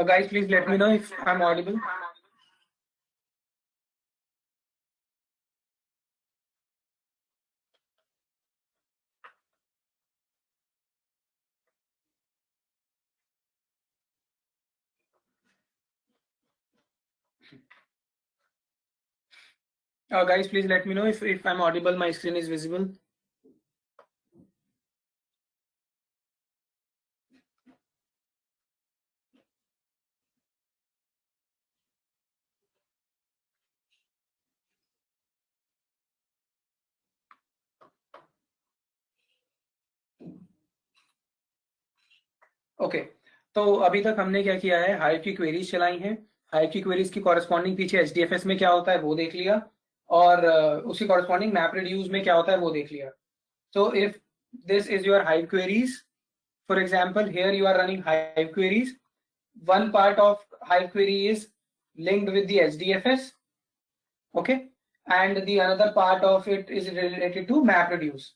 Guys, please let me know if I'm audible. Guys, please let me know if I'm audible, my screen is visible. Okay, तो अभी तक हमने क्या किया है, हाइव की क्वेरीज चलाई हैं। हाइव की क्वेरीज की कॉरेस्पॉन्डिंग पीछे एचडीएफएस में क्या होता है वो देख लिया, और उसकी कॉरेस्पॉन्डिंग मैप रिड्यूस में क्या होता है वो देख लिया। So if this is your Hive queries, for example, here you are running Hive queries. One part of Hive query is linked with the HDFS, okay, and the another part of it is related to MapReduce.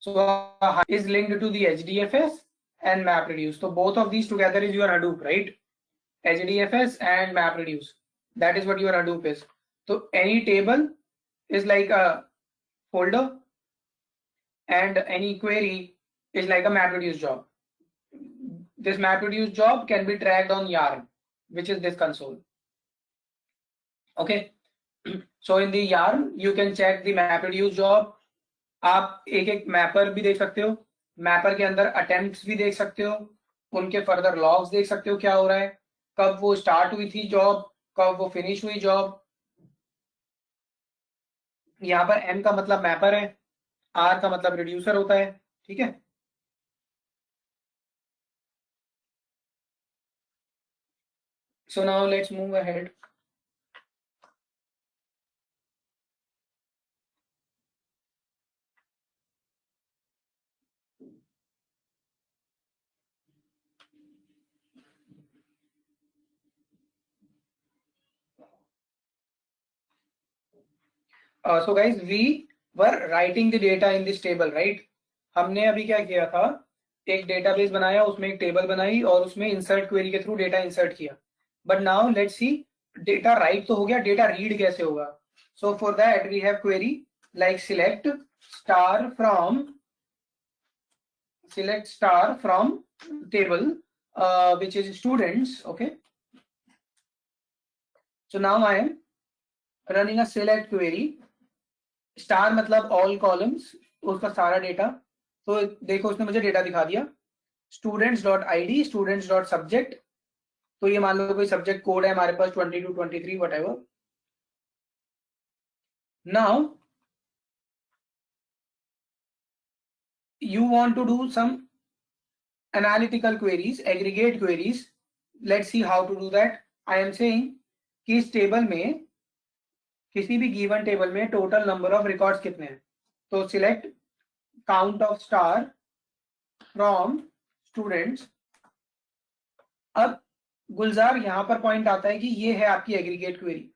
So Hive is linked to the HDFS and MapReduce. So both of these together is your Hadoop, right? HDFS and MapReduce. That is what your Hadoop is. So any table is like a folder, and any query is like a MapReduce job. This MapReduce job can be tracked on Yarn, which is this console. Okay, so in the Yarn you can check the MapReduce job. आप एक एक mapper भी देख सकते हो, mapper के अंदर attempts भी देख सकते हो, उनके फर्दर लॉग्स देख सकते हो क्या हो रहा है, कब वो स्टार्ट हुई थी जॉब, कब वो फिनिश हुई जॉब। यहाँ पर एम का मतलब मैपर है, आर का मतलब रिड्यूसर होता है, ठीक है। So now let's move ahead. So guys, we were writing the data in this table, right? हमने अभी क्या किया था, एक डेटाबेस बनाया, उसमें एक टेबल बनाई और उसमें इंसर्ट क्वेरी के थ्रू डेटा इंसर्ट किया। But now let's see, data write तो हो गया, डेटा रीड कैसे होगा। So for that we have query like select star from table which is students. Okay, so now I am running a select query. Star मतलब all columns, उसका सारा data. तो देखो उसने मुझे डेटा दिखा दिया, students dot ID, students dot subject. तो ये मान लो कोई सब्जेक्ट कोड है हमारे पास 22 23 what ever. Now you want to do some analytical queries, aggregate queries. Let's see how to do that. I am saying कि इस टेबल में, किसी भी गिवन टेबल में टोटल नंबर ऑफ रिकॉर्ड्स कितने हैं। तो select count of star from students. अब गुलजार यहां पर पॉइंट आता है कि ये है आपकी एग्रीगेट क्वेरी,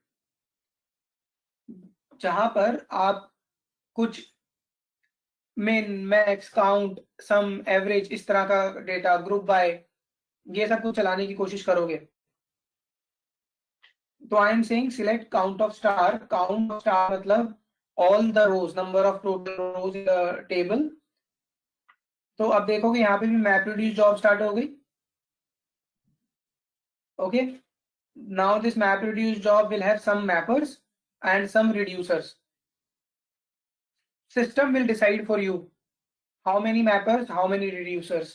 जहां पर आप कुछ मिन मैक्स काउंट सम एवरेज इस तरह का डेटा, ग्रुप बाय, ये सब कुछ चलाने की कोशिश करोगे। तो I am saying select count of star. Count of star मतलब all the rows, number of total rows in the table. तो अब देखोगे यहाँ पे भी मैपरेड्यूस जॉब स्टार्ट हो गई। Okay, now this MapReduce job will have some mappers and some reducers. System will decide for you how many mappers, how many reducers,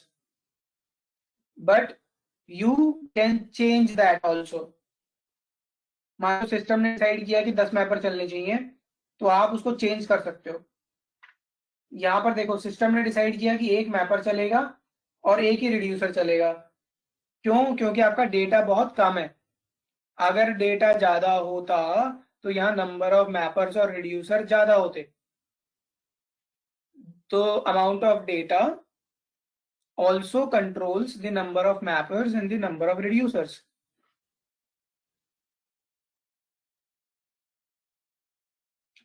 but you can change that also. मान लो system ने decide किया कि 10 mapper चलने चाहिए, तो आप उसको change कर सकते हो। यहाँ पर देखो सिस्टम ने डिसाइड किया कि एक मैपर चलेगा और एक ही रिड्यूसर चलेगा। क्यों? क्योंकि आपका डेटा बहुत कम है। अगर डेटा ज्यादा होता तो यहाँ नंबर ऑफ मैपर्स और रिड्यूसर ज्यादा होते। तो amount of data also controls the number of mappers and the number of reducers.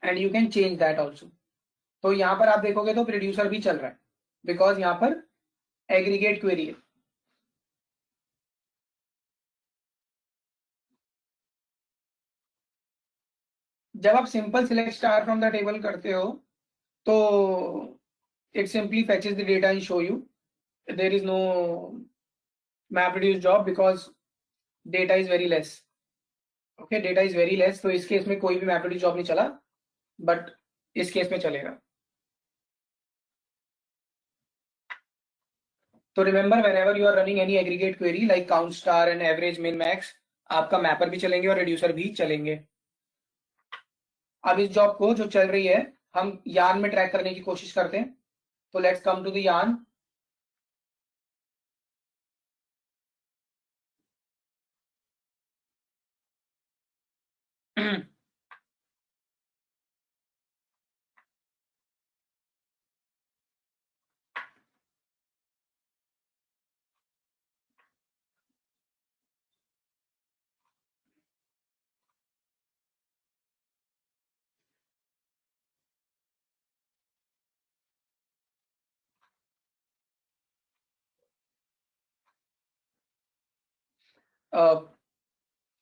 And you can change that also. तो यहाँ पर आप देखोगे तो रिड्यूसर भी चल रहा है, बिकॉज यहाँ पर एग्रीगेट क्वेरी है। जब आप simple select star from the table करते हो तो it simply fetches the data and show you. There is no map reduce job because data is very less. Okay, data is very less, तो इस case में कोई भी map reduce job नहीं चला, but इस केस में चलेगा. तो remember whenever you are running any aggregate query like count star and average min max, आपका मैपर भी चलेंगे और रिड्यूसर भी चलेंगे. अब इस जॉब को जो चल रही है हम यार्न में ट्रैक करने की कोशिश करते हैं. तो let's come to the yarn.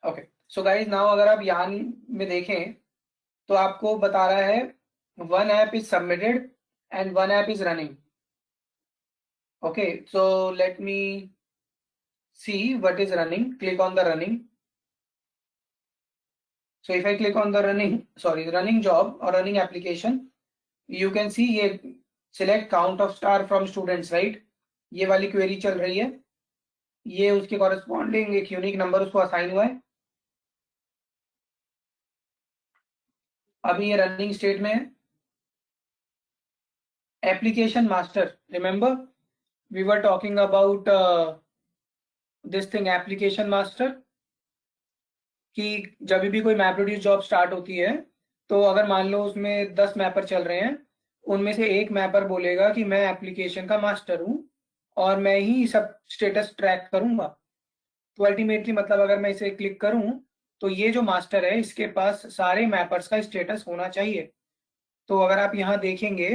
Okay, so guys now अगर आप यार्न में देखें तो आपको बता रहा है one app is submitted and one app is running. Okay, so let me see what is running. Click on the running. So if I click on the running job or running application, you can see ये select count of star from students, right? ये वाली query चल रही है. ये उसके corresponding एक unique number उसको असाइन हुआ है. अभी ये रनिंग स्टेट में है. Application master, remember we were talking about this thing application master, कि जब भी कोई मैप रिड्यूस जॉब स्टार्ट होती है तो अगर मान लो उसमें 10 मैपर चल रहे हैं, उनमें से एक मैपर बोलेगा कि मैं एप्लीकेशन का मास्टर हूं और मैं ही सब स्टेटस ट्रैक करूंगा. तो अल्टीमेटली मतलब अगर मैं इसे क्लिक करूं तो ये जो मास्टर है इसके पास सारे मैपर्स का स्टेटस होना चाहिए. तो अगर आप यहां देखेंगे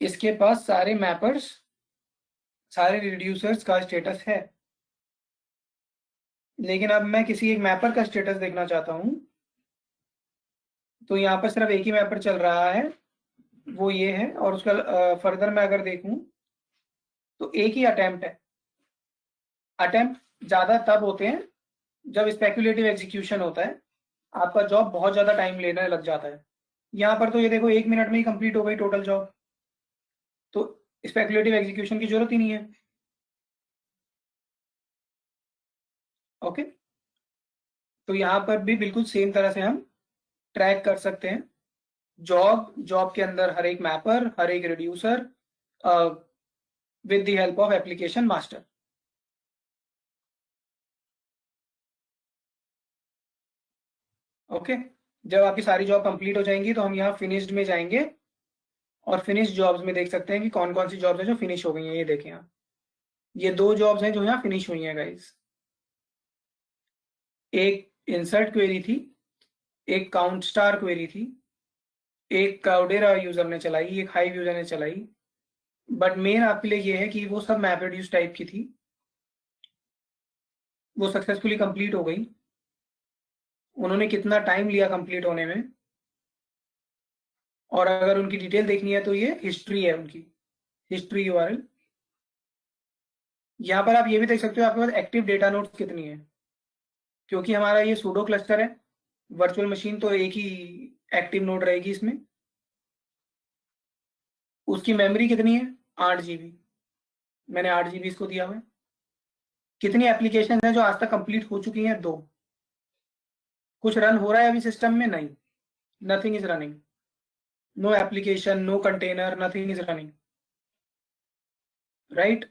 इसके पास सारे मैपर्स, सारे रिड्यूसर्स का स्टेटस है. लेकिन अब मैं किसी एक मैपर का स्टेटस देखना चाहता हूं तो यहाँ पर सिर्फ एक ही मैपर चल रहा है, वो ये है. और उसका फर्दर मैं अगर देखूं तो एक ही अटेम्प्ट है. अटेम्प्ट ज्यादा तब होते हैं जब स्पेक्युलेटिव एग्जीक्यूशन होता है, आपका जॉब बहुत ज्यादा टाइम लेने लग जाता है. यहाँ पर तो ये देखो 1 मिनट में ही कंप्लीट हो गई टोटल जॉब, तो स्पेक्युलेटिव एग्जीक्यूशन की जरूरत ही नहीं है. ओके, तो यहाँ पर भी बिल्कुल सेम तरह से हम ट्रैक कर सकते हैं जॉब के अंदर हर एक मैपर, हर एक reducer with the help of application master. Okay, जब आपकी सारी जॉब कंप्लीट हो जाएंगी तो हम यहाँ फिनिश्ड में जाएंगे और फिनिश जॉब्स में देख सकते हैं कि कौन कौन सी जॉब्स हैं जो फिनिश हो गई हैं. ये देखें यहाँ, ये 2 जॉब्स हैं जो यहाँ फिनिश हुई हैं गाइस. एक इंसर्ट क्वेरी थी, एक काउंट स्टार क्वेरी थी, एक क्लाउडेरा यूजर ने चलाई, एक हाइव यूजर ने चलाई. बट मेन आपके लिए ये है कि वो सब मैप रिड्यूस टाइप की थी, वो सक्सेसफुली कंप्लीट हो गई. उन्होंने कितना टाइम लिया कंप्लीट होने में, और अगर उनकी डिटेल देखनी है तो ये हिस्ट्री है, उनकी हिस्ट्री यूआरएल. यहाँ पर आप ये भी देख सकते हो आपके पास एक्टिव डेटा नोड्स कितनी है, क्योंकि हमारा ये सूडो क्लस्टर है. वर्चुअल मशीन तो एक ही एक्टिव नोड रहेगी इसमें. उसकी मेमोरी कितनी है? 8 GB. मैंने 8 GB इसको दिया हुआ है. कितनी एप्लीकेशन है जो आज तक कंप्लीट हो चुकी हैं? 2. कुछ रन हो रहा है अभी सिस्टम में? नहीं, nothing is running. No application, no container, nothing is running, right.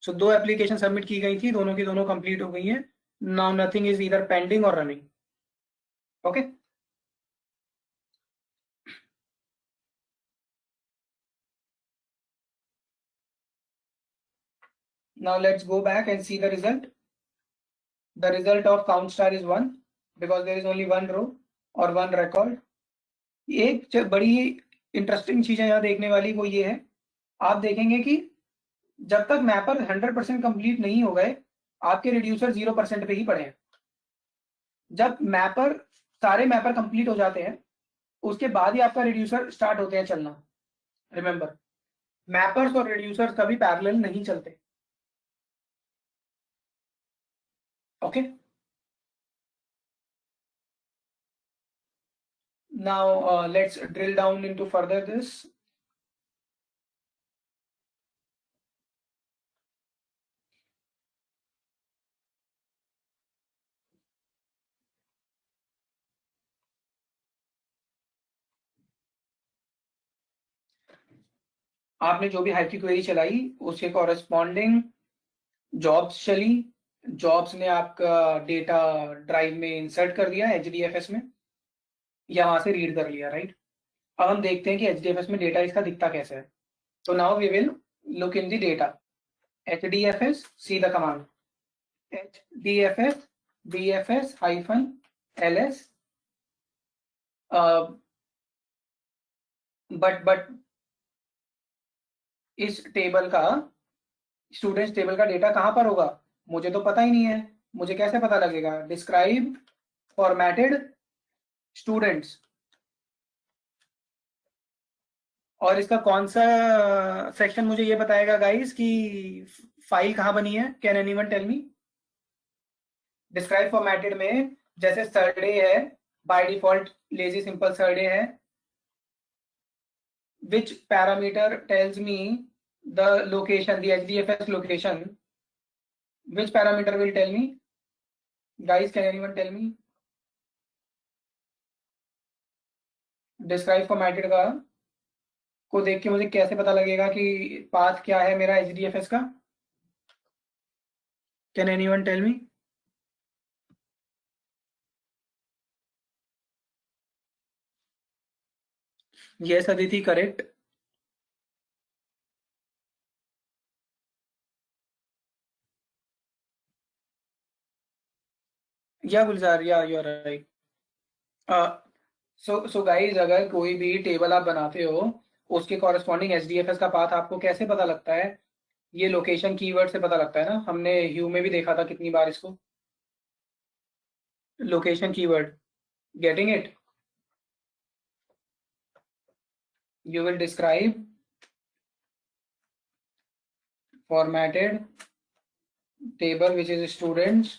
So 2 application submit की गई थी, दोनों की दोनों कंप्लीट हो गई हैं. Now nothing is either pending और running. Okay, now let's go back and see the result. The result of count star is 1 because there is only 1 row or 1 record. एक बड़ी इंटरेस्टिंग चीज है यहाँ देखने वाली, वो ये है, आप देखेंगे कि जब तक मैपर 100% कंप्लीट नहीं हो गए आपके रिड्यूसर 0% पे ही पड़े हैं. जब मैपर सारे मैपर कंप्लीट हो जाते हैं, उसके बाद ही आपका रिड्यूसर स्टार्ट होते हैं चलना। रिमेंबर, मैपर्स और रिड्यूसर्स कभी पैरेलल नहीं चलते। Okay, now let's drill down into further this. आपने जो भी हाइकी क्वेरी चलाई उसके कॉरेस्पॉन्डिंग जॉब्स चली, जॉब्स ने आपका डेटा ड्राइव में इंसर्ट कर दिया HDFS में, या वहां से रीड कर लिया, राइट। अब हम देखते हैं कि HDFS में डेटा इसका दिखता कैसे है। तो now we will look in the data. HDFS, see the command HDFS DFS-ls but इस टेबल का, स्टूडेंट्स टेबल का डेटा कहां पर होगा, मुझे तो पता ही नहीं है। मुझे कैसे पता लगेगा? डिस्क्राइब फॉर्मेटेड स्टूडेंट्स, और इसका कौन सा सेक्शन मुझे ये बताएगा गाइस कि फाइल कहां बनी है? Can anyone tell me? Describe formatted में जैसे सरडे है, by default lazy simple SerDe है। which parameter tells me the location, the HDFS location? Which parameter will tell me? Guys, can anyone tell me? Describe formatted का को देख के मुझे कैसे पता लगेगा कि पाथ क्या है मेरा HDFS का? Can anyone tell me? Yes Aditi, correct. या गुलजार, या you are right. So guys, अगर कोई भी टेबल आप बनाते हो उसके कॉरेस्पॉन्डिंग HDFS का पाथ आपको कैसे पता लगता है? ये लोकेशन कीवर्ड से पता लगता है ना, हमने ह्यू में भी देखा था कितनी बार इसको। Location keyword, getting it? You will describe formatted table which is students,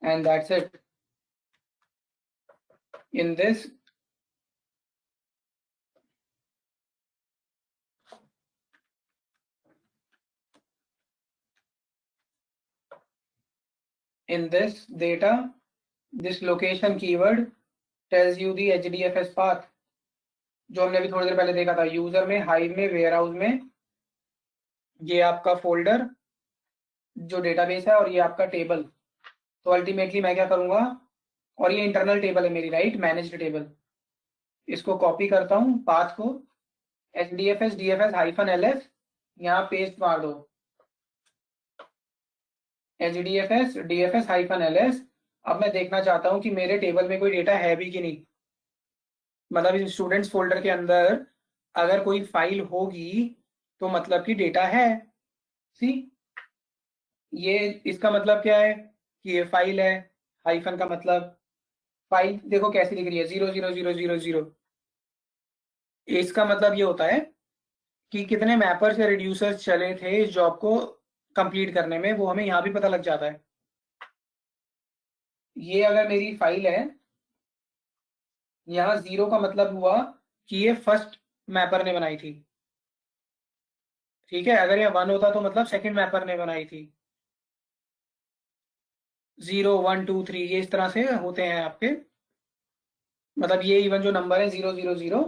and that's it. In this data, this location keyword tells you the HDFS path, जो हमने अभी थोड़ी देर पहले देखा था। यूजर में, हाइव में, वेयरहाउस में, ये आपका फोल्डर जो डेटाबेस है, और ये आपका टेबल। तो अल्टीमेटली मैं क्या करूंगा, और ये इंटरनल टेबल है मेरी, राइट, मैनेज्ड टेबल। इसको कॉपी करता हूं पाथ को, HDFS DFS-ls, यहाँ पेस्ट मार दो, HDFS DFS-ls। अब मैं देखना चाहता हूं कि मेरे टेबल में कोई डेटा है भी कि नहीं, मतलब इस स्टूडेंट्स फोल्डर के अंदर अगर कोई फाइल होगी तो मतलब कि डेटा है। सी, ये इसका मतलब क्या है कि ये फाइल है, हाइफन का मतलब फाइल देखो कैसी दिख रही है, 00000। इसका मतलब ये होता है कि कितने मैपर्स या रिड्यूसर्स चले थे इस जॉब को कंप्लीट करने में, वो हमें यहाँ भी पता लग जाता है। ये अगर मेरी फाइल है, यहाँ 0 का मतलब हुआ कि ये फर्स्ट मैपर ने बनाई थी, ठीक है। अगर ये 1 होता तो मतलब सेकंड मैपर ने बनाई थी। 0 1 2 3 ये इस तरह से होते हैं आपके, मतलब ये इवन जो नंबर है 000,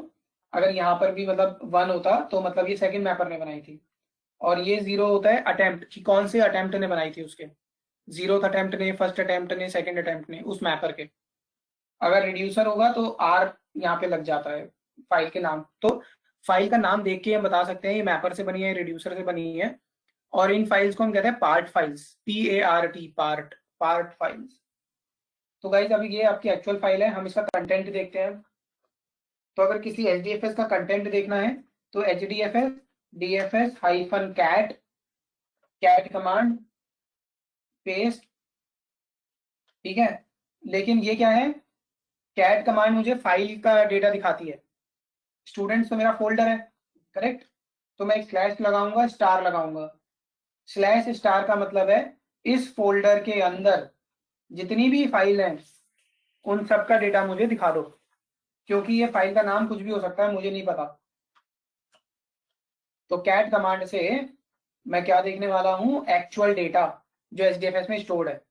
अगर यहाँ पर भी मतलब 1 होता तो मतलब ये सेकंड मैपर ने बनाई थी। और ये 0 होता है अटेम्प्ट, कि कौन से अटेम्प्ट ने बनाई थी उसके, 0th अटेम्प्ट ने, फर्स्ट अटेम्प्ट ने, सेकंड अटेम्प्ट ने, उस मैपर के। अगर रिड्यूसर होगा तो R यहाँ पे लग जाता है फाइल के नाम। तो फाइल का नाम देख के हम बता सकते हैं ये मैपर से बनी है, रिड्यूसर से बनी है। और इन फाइल्स को हम कहते हैं part files, PART, part files. तो गाइस अभी ये आपकी एक्चुअल फाइल है, हम इसका कंटेंट देखते हैं। तो अगर किसी HDFS का कंटेंट देखना है तो HDFS DFS-cat, cat command paste, ठीक है। लेकिन ये क्या है, कैट कमांड मुझे फाइल का डेटा दिखाती है। स्टूडेंट्स तो मेरा फोल्डर है, करेक्ट। तो मैं एक स्लैश लगाऊंगा, स्टार लगाऊंगा। स्लैश स्टार का मतलब है इस फोल्डर के अंदर जितनी भी फाइल हैं उन सब का डेटा मुझे दिखा दो, क्योंकि ये फाइल का नाम कुछ भी हो सकता है, मुझे नहीं पता। तो कैट कमांड से मैं क्या देखने वाला हूं, एक्चुअल डेटा जो एचडीएफएस में स्टोर्ड है।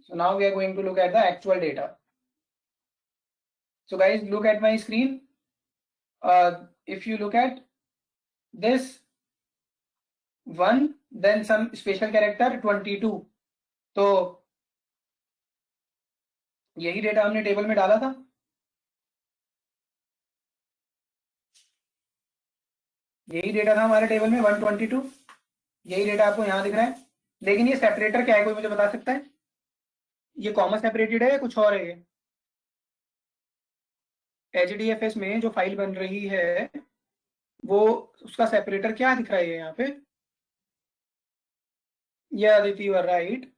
So now we are going to look at the actual data. So guys, look at my screen. If you look at this one, then some special character 22. तो यही डेटा हमने table में डाला था। यही डेटा था हमारे टेबल में 122। यही डेटा आपको यहाँ दिख रहा है। लेकिन ये सेपरेटर क्या है, कोई मुझे बता सकता है? ये कॉमा सेपरेटेड है या कुछ और है? ये एचडीएफएस में जो फाइल बन रही है वो, उसका सेपरेटर क्या दिख रहा है यहाँ पे? ये Aditi, you are right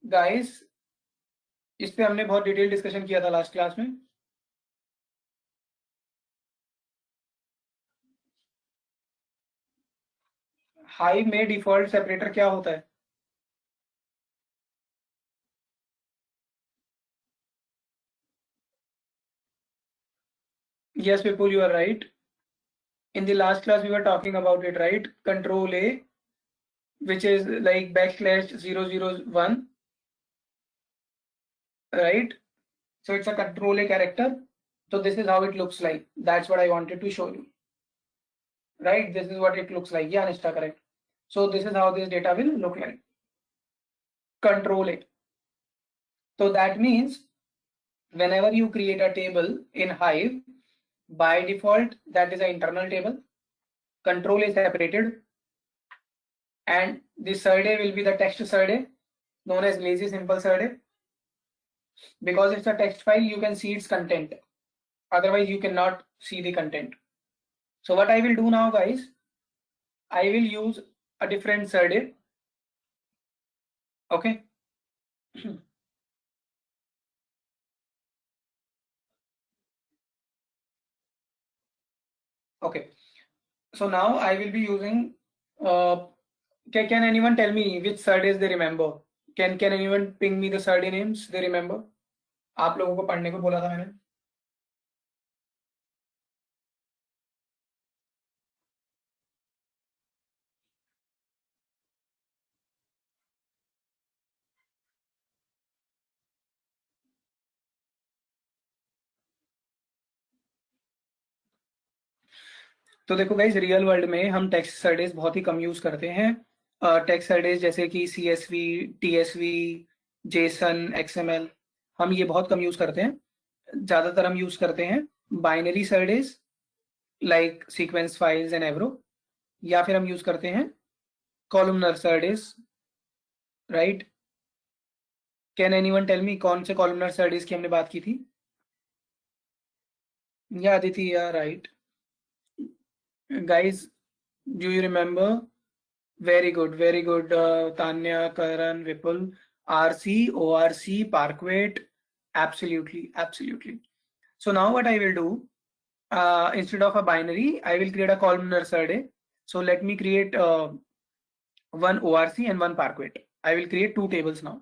guys. इस पे हमने बहुत डिटेल डिस्कशन किया था लास्ट क्लास में। हाइव में डिफॉल्ट सेपरेटर क्या होता है? Yes, Vipul, you are right. In the last class, we were talking about it, right? Control A, which is like \001, right? So it's a control A character. So this is how it looks like. That's what I wanted to show you, right? This is what it looks like. Yeah, Nishta, correct. So this is how this data will look like. Control A. So that means whenever you create a table in Hive, by default, that is an internal table. Control is separated, and the survey will be the text survey known as lazy simple survey. Because it's a text file, you can see its content. Otherwise, you cannot see the content. So what I will do now, guys, I will use a different survey. Okay. Okay. So now I will be using. Can anyone tell me which surveys they remember? Can anyone ping me the survey names they remember? आप लोगों को पढ़ने को बोला था मैंने। तो देखो गाइज, रियल वर्ल्ड में हम टेक्स्ट सर्डेज बहुत ही कम यूज करते हैं। टेक्स्ट सर्डेज जैसे कि CSV, TSV, जेसन, XML, हम ये बहुत कम यूज करते हैं। ज्यादातर हम यूज करते हैं binary SerDes like sequence files and Avro, या फिर हम यूज करते हैं columnar SerDes, right. Can anyone tell me कौन से कॉलमनर सर्डेज की हमने बात की थी? या अदिति, या right guys, do you remember? Very good, very good. Tanya, Karan, Vipul, RC, ORC, Parquet, absolutely, absolutely. So now what I will do, instead of a binary, I will create a columnar survey. So let me create one ORC and one Parquet. I will create two tables now.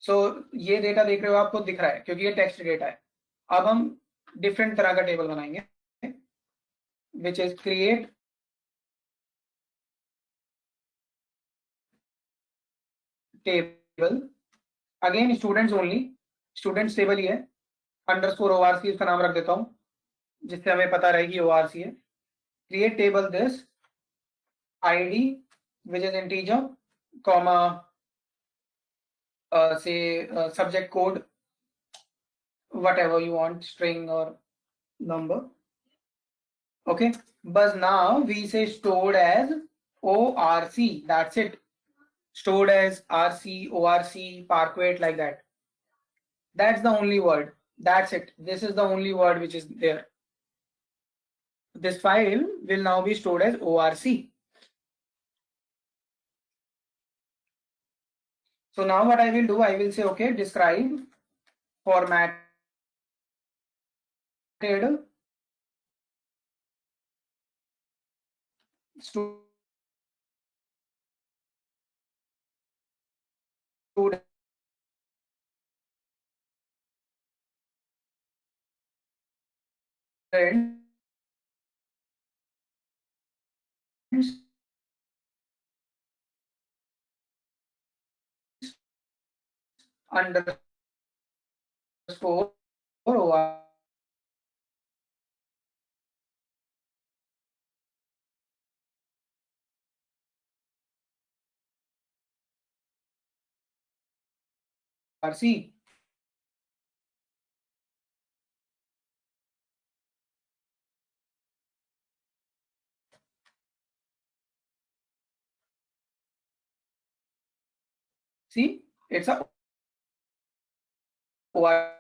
So ये data देख रहे हो, आपको दिख रहा है क्योंकि ये टेक्स्ट डेटा है। अब हम डिफरेंट तरह का टेबल बनाएंगे, which is create table, again students only, students table ही है, अंडरस्कोर ORC इसका नाम रख देता हूँ जिससे हमें पता रहे कि ORC है। create table this ID which is integer, comma say subject code, whatever you want, string or number. Okay, but now we say stored as ORC, that's it. Stored as RC, ORC, Parquet, like that. That's the only word. That's it. This is the only word which is there. This file will now be stored as ORC. So now what I will do, I will say, okay, describe formatted student underscore ORC. See, it's a ORC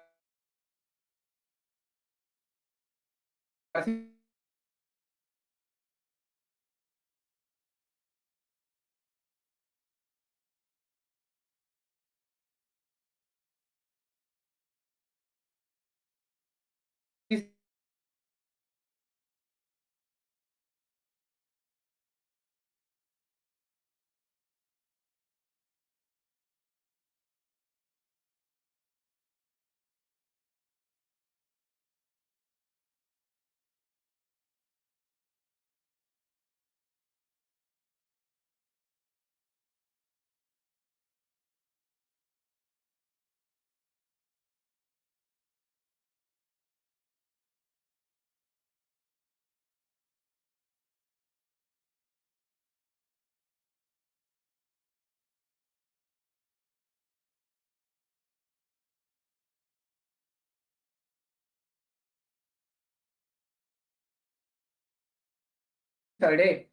Saturday.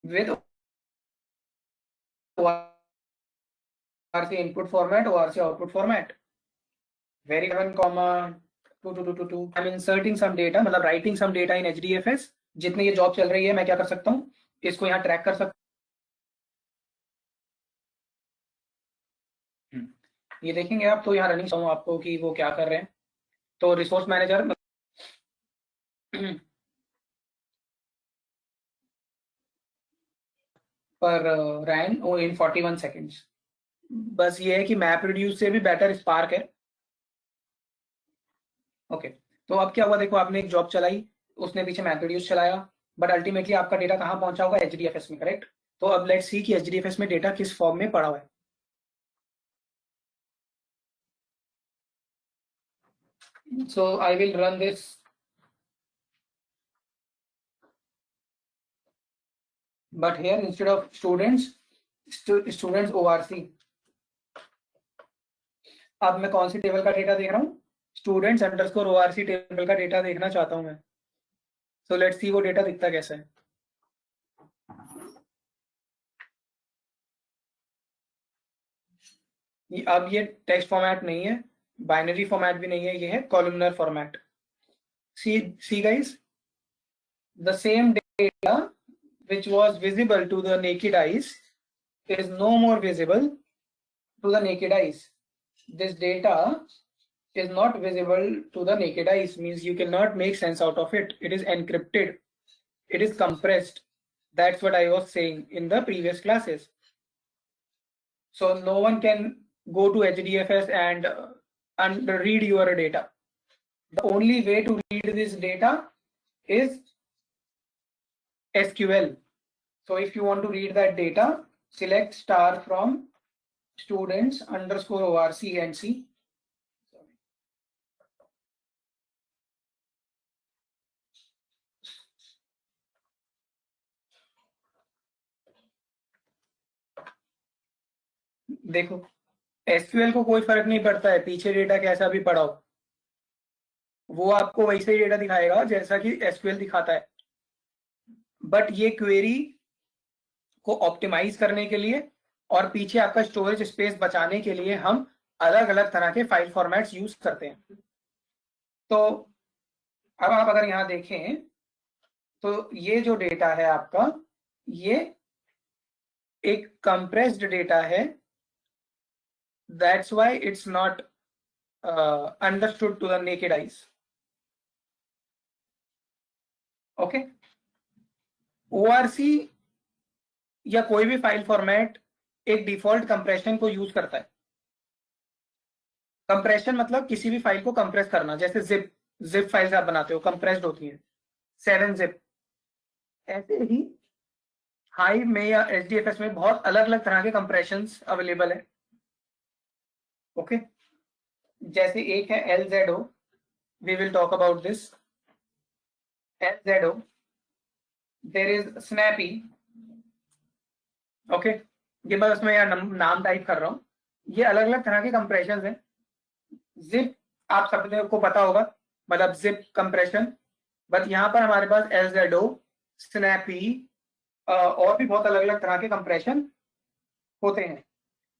With ORC input format, ORC output format. Very 1, 2. I'm inserting some data, मतलब writing some data in HDFS. जितने ये job चल रही है मैं क्या कर सकता हूँ, इसको यहाँ ट्रैक कर सकता हूँ। ये देखेंगे आप, तो यहाँ रनिंग हूँ आपको कि वो क्या कर रहे हैं। तो रिसोर्स मैनेजर पर रैन इन 41 सेकेंड्स। बस ये है कि मैप रिड्यूस से भी बेटर स्पार्क है। ओके, तो अब क्या हुआ, देखो आपने एक जॉब चलाई, उसने पीछे मैप रिड्यूस चलाया, बट अल्टीमेटली आपका डेटा कहाँ पहुंचा होगा, एचडीएफएस में, करेक्ट। तो अब लेट्स सी कि एचडीएफएस में डेटा किस फॉर्म में पड़ा हुआ है। So I will run this. But here instead of students, students ORC. अब मैं कौन सी टेबल का डेटा देख रहा हूँ, स्टूडेंट्स अंडरस्कोर ORC टेबल का डेटा देखना चाहता हूँ मैं। सो लेट्स सी वो डेटा दिखता कैसा है। अब ये टेक्स्ट फॉर्मेट नहीं है, बाइनरी फॉर्मेट भी नहीं है, ये है columnar format. See guys, the same data which was visible to the naked eyes is no more visible to the naked eyes. This data is not visible to the naked eyes, means you cannot make sense out of it. It is encrypted, it is compressed. That's what I was saying in the previous classes. So no one can go to HDFS and read your data. The only way to read this data is SQL. So if you want to read that data, select star from students underscore ORC and see. देखो, SQL को कोई फर्क नहीं पड़ता है पीछे data कैसा भी पड़ा हो, वो आपको वैसे ही डेटा दिखाएगा जैसा कि एसक्यूएल दिखाता है। बट ये क्वेरी को ऑप्टिमाइज करने के लिए और पीछे आपका स्टोरेज स्पेस बचाने के लिए हम अलग अलग तरह के फाइल फॉर्मेट्स यूज करते हैं। तो अब आप अगर यहाँ देखें तो ये जो डेटा है आपका, ये एक कंप्रेस्ड डेटा है, that's why it's not understood to the naked eyes. Okay, ORC या कोई भी फाइल फॉर्मेट एक डिफॉल्ट कंप्रेशन को यूज करता है। कंप्रेशन मतलब किसी भी फाइल को कंप्रेस करना, जैसे जिप फाइल्स आप बनाते हो कंप्रेस्ड होती हैं, 7-zip। ऐसे ही हाइव में या एचडीएफएस में बहुत अलग अलग तरह के कंप्रेशंस अवेलेबल है। ओके, जैसे एक है LZO, we will talk about this. LZO, there is snappy. Okay, ये बस मैं यार नाम टाइप कर रहा हूँ। ये अलग अलग तरह के कंप्रेशंस हैं। जिप आप सबने को पता होगा, मतलब जिप कंप्रेशन, बट यहाँ पर हमारे पास LZO, स्नैपी और भी बहुत अलग अलग तरह के कंप्रेशन होते हैं।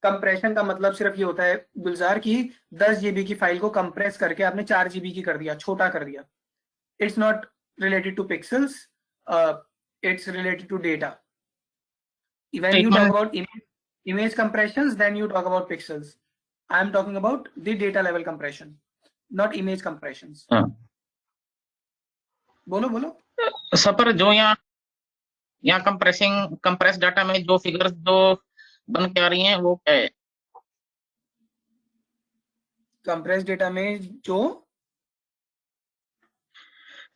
कंप्रेशन का मतलब सिर्फ ये होता है गुलजार की 10 GB की फाइल को कंप्रेस करके आपने 4 GB की कर दिया, छोटा कर दिया। It's not related to pixels, it's related to data. When you talk about image compressions, then you talk about pixels. I am talking about the data level compression, not image compressions. बोलो बोलो sir, जो यहाँ compress data में जो figures जो बन के आ रही हैं वो क्या है? कंप्रेस डेटा में जो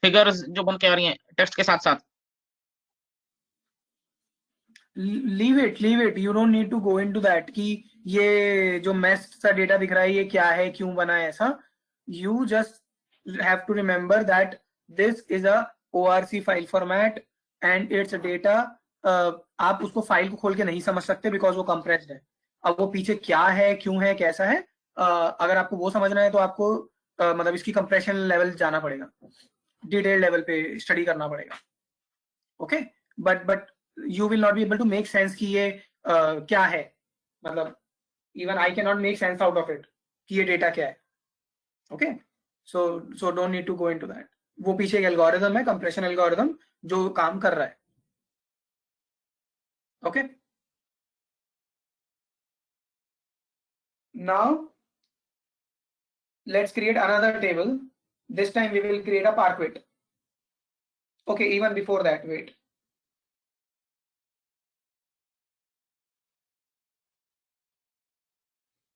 फिगर्स जो बन के आ रही हैं टेक्स्ट के साथ साथ। Leave it, you don't need to go into that कि ये जो मैस सा डेटा दिख रहा है ये क्या है, क्यों बना है ऐसा। You just have to remember that this is a ORC file format and it's data. आप उसको फाइल को खोल के नहीं समझ सकते बिकॉज वो कंप्रेस्ड है। अब वो पीछे क्या है, क्यों है, कैसा है, अगर आपको वो समझना है तो आपको मतलब इसकी कंप्रेशन लेवल जाना पड़ेगा, डिटेल लेवल पे स्टडी करना पड़ेगा। Okay, but you will not be able to make sense कि ये क्या है, मतलब even I cannot make sense out of it कि ये डेटा क्या है। Okay, so don't need to go into that। वो पीछे एक एल्गोरिथम है, कंप्रेशन एल्गोरिथम, जो काम कर रहा है। Okay, now let's create another table। this time we will create a parquet। okay, even before that, wait,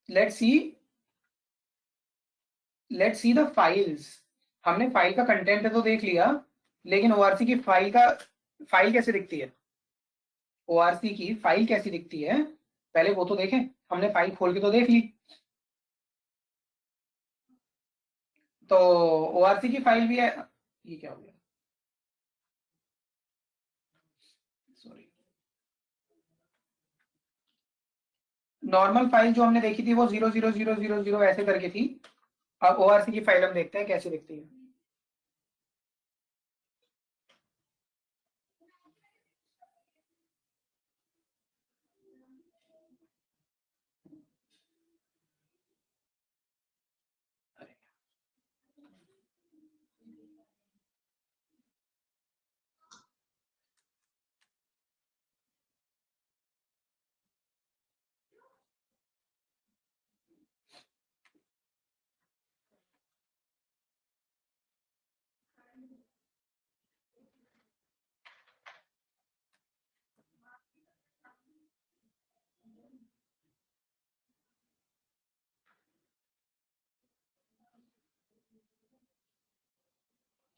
let's see the files। हमने फाइल का कंटेंट तो देख लिया, लेकिन ORC की फाइल कैसे दिखती है, ORC की फाइल कैसी दिखती है पहले वो तो देखें। हमने फाइल खोल के तो देख ली, तो ORC की फाइल भी है। ये क्या हो गया, सॉरी। नॉर्मल फाइल जो हमने देखी थी वो 00000 ऐसे करके थी। अब ORC की फाइल हम देखते हैं कैसे दिखती है।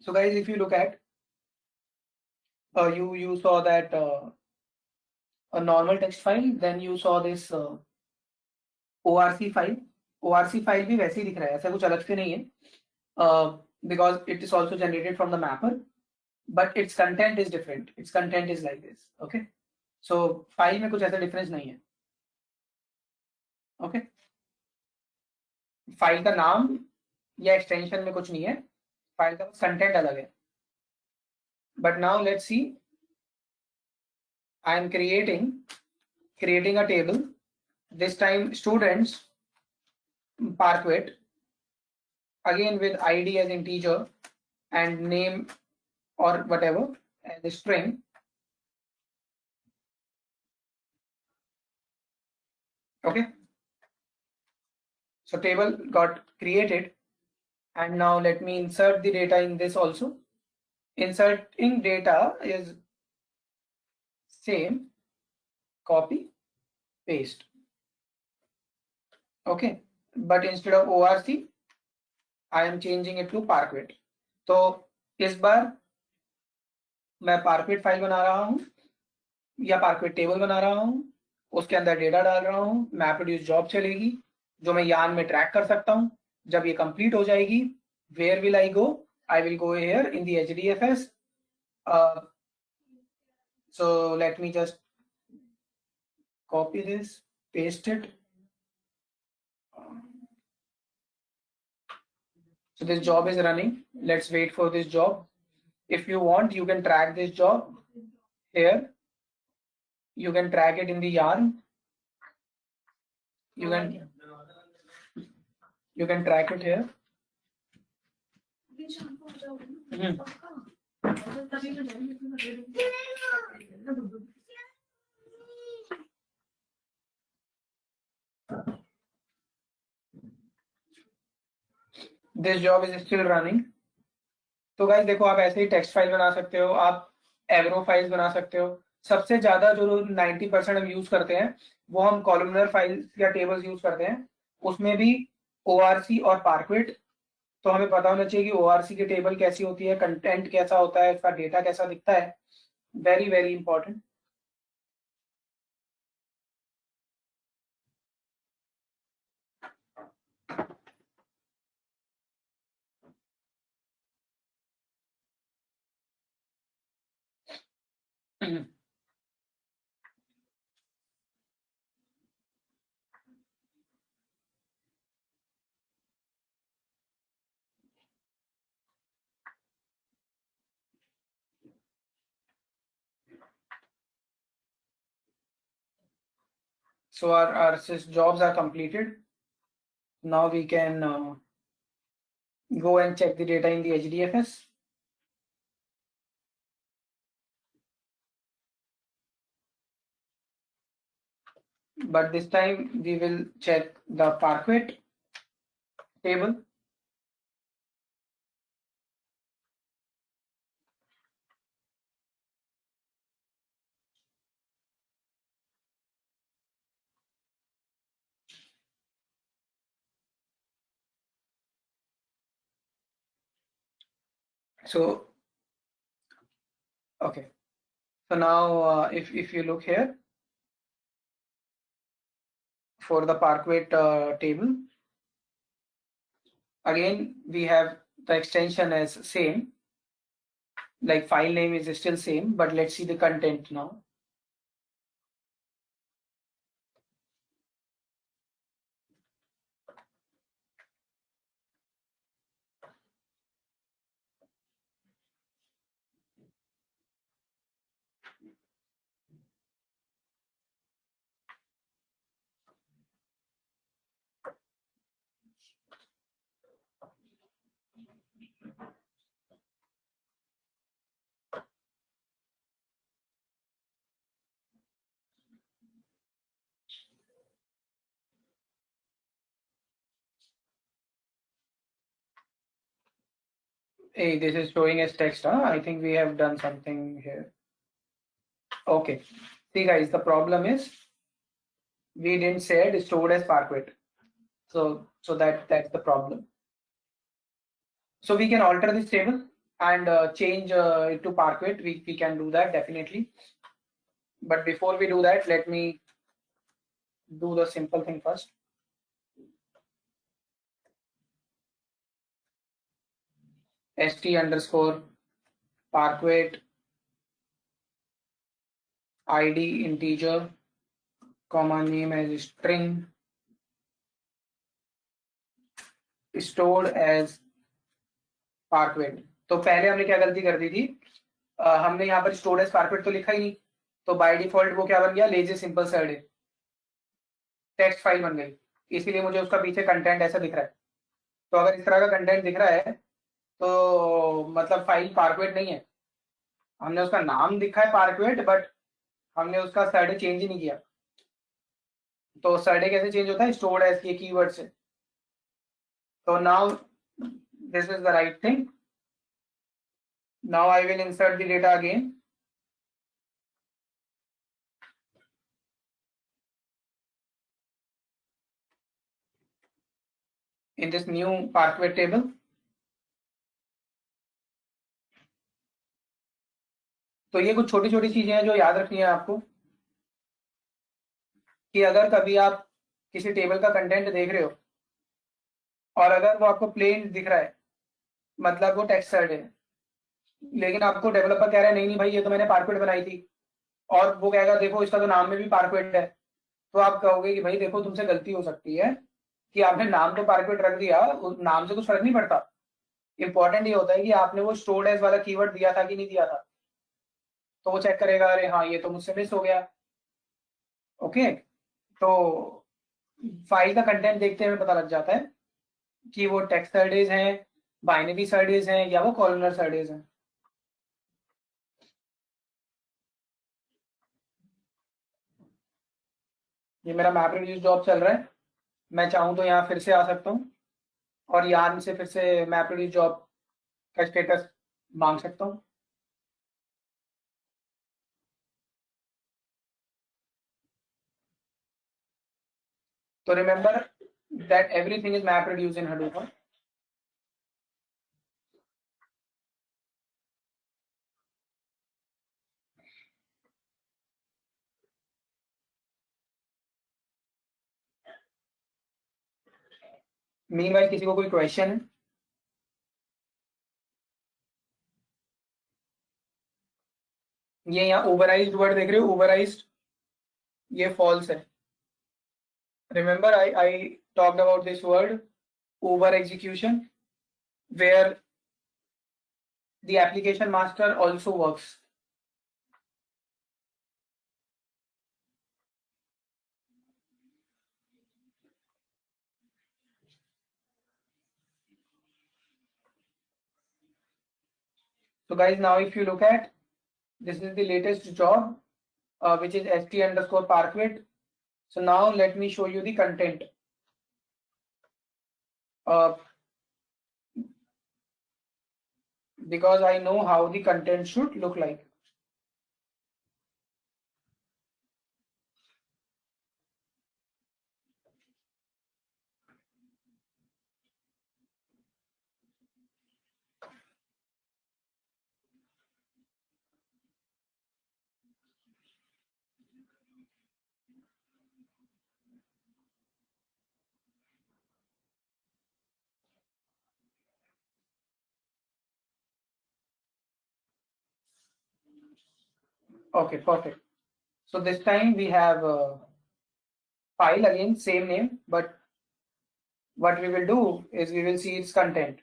So guys, if you look at you saw that a normal text file, then you saw this ORC file. ORC file भी वैसे ही दिख रहा है, ऐसा कुछ अलग से नहीं है, because it is also generated from the mapper, but its content is different। its content is like this। okay, so file में कुछ ऐसा डिफरेंस नहीं है। ओके, फाइल का नाम या एक्सटेंशन में कुछ नहीं है, फाइल का कंटेंट अलग है। But now let's C, I am creating a table, this time students parquet, again with ID as integer and name or whatever, as a string. Okay, so table got created, and now let me insert the data in this also. Inserting data is same, copy, paste. Okay, but instead of ORC, I am changing it to Parquet. तो इस बार मैं Parquet file बना रहा हूँ या Parquet table बना रहा हूँ, उसके अंदर डेटा डाल रहा हूँ, MapReduce जॉब चलेगी जो मैं यार्न में ट्रैक कर सकता हूँ. जब ये कंप्लीट हो जाएगी, where will I go? I will go here in the HDFS. So let me just copy this, paste it. So this job is running. Let's wait for this job. If you want, you can track this job here. You can track it in the yarn. You can track it here. This job is still running. तो guys देखो, आप ऐसे ही text file बना सकते हो, आप agro files बना सकते हो. सबसे ज्यादा जो 90% हम यूज करते हैं वो हम कॉलमनर फाइल्स या टेबल्स यूज करते हैं, उसमें भी ORC और पार्क्वेट. तो हमें पता होना चाहिए कि ORC की टेबल कैसी होती है, कंटेंट कैसा होता है, उसका डेटा कैसा दिखता है. Very very important. So our jobs are completed. Now we can go and check the data in the HDFS. But this time we will check the Parquet table. So, okay. So now if you look here for the Parquet table, again we have the extension as same, like file name is still same, but let's see the content now. Hey, this is showing as text, huh? I think we have done something here. Okay. See guys, the problem is we didn't say it stored as Parquet. So that's the problem. So we can alter this table and change it to Parquet. We can do that definitely. But before we do that, let me do the simple thing first. st underscore Parquet id integer comma name as string stored as Parquet. तो पहले हमने क्या गलती कर दी थी, हमने यहाँ पर stored as Parquet तो लिखा ही नहीं, तो बाय डिफॉल्ट वो क्या बन गया, lazy simple sed text file बन गई, इसीलिए मुझे उसका पीछे कंटेंट ऐसा दिख रहा है. तो अगर इस तरह का कंटेंट दिख रहा है तो मतलब फाइल पार्क्वेट नहीं है. हमने उसका नाम दिखा है पार्कवेट, बट हमने उसका सरडे चेंज ही नहीं किया। तो सरडे कैसे चेंज होता है? स्टोर्ड एज के कीवर्ड से। तो now this is the right thing. Now I will insert the data again. in this new parquet table. तो ये कुछ छोटी छोटी चीजें हैं जो याद रखनी है आपको, कि अगर कभी आप किसी टेबल का कंटेंट देख रहे हो और अगर वो आपको प्लेन दिख रहा है, मतलब वो टेक्सचर्ड है, लेकिन आपको डेवलपर कह रहा है नहीं नहीं भाई ये तो मैंने पार्कवेट बनाई थी, और वो कहेगा देखो इसका तो नाम में भी पार्कवेट है, तो आप कहोगे कि भाई देखो तुमसे गलती हो सकती है कि आपने नाम तो पार्कवेट रख दिया, उस नाम से कुछ फर्क नहीं पड़ता। इंपॉर्टेंट ये होता है कि आपने वो स्टोर्ड एज वाला कीवर्ड दिया था कि नहीं दिया था। तो वो चेक करेगा, अरे हाँ ये तो मुझसे मिस हो गया। ओके, तो फाइल का कंटेंट देखते हुए पता लग जाता है कि वो टेक्स्ट सरडेज हैं, बाइनरी सरडेज हैं, या वो कॉलमनर सरडेज हैं। ये मेरा मैप रिड्यूस जॉब चल रहा है। मैं चाहूँ तो यहाँ फिर से आ सकता हूँ और यहाँ से फिर से मैप रिड्यूस जॉब का स्टेटस मांग सकता हूँ। तो remember that everything is map reduce in Hadoop। Meanwhile किसी को कोई क्वेश्चन है? ये यहाँ ओवरराइज्ड वर्ड देख रहे हो, ओवरराइज्ड, ये फॉल्स है। Remember I talked about this word over execution, where the application master also works. So guys, now if you look at, this is the latest job, which is st_parquet. So now let me show you the content. Because I know how the content should look like. Okay, perfect. So this time we have a file again, same name, but what we will do is we will see its content.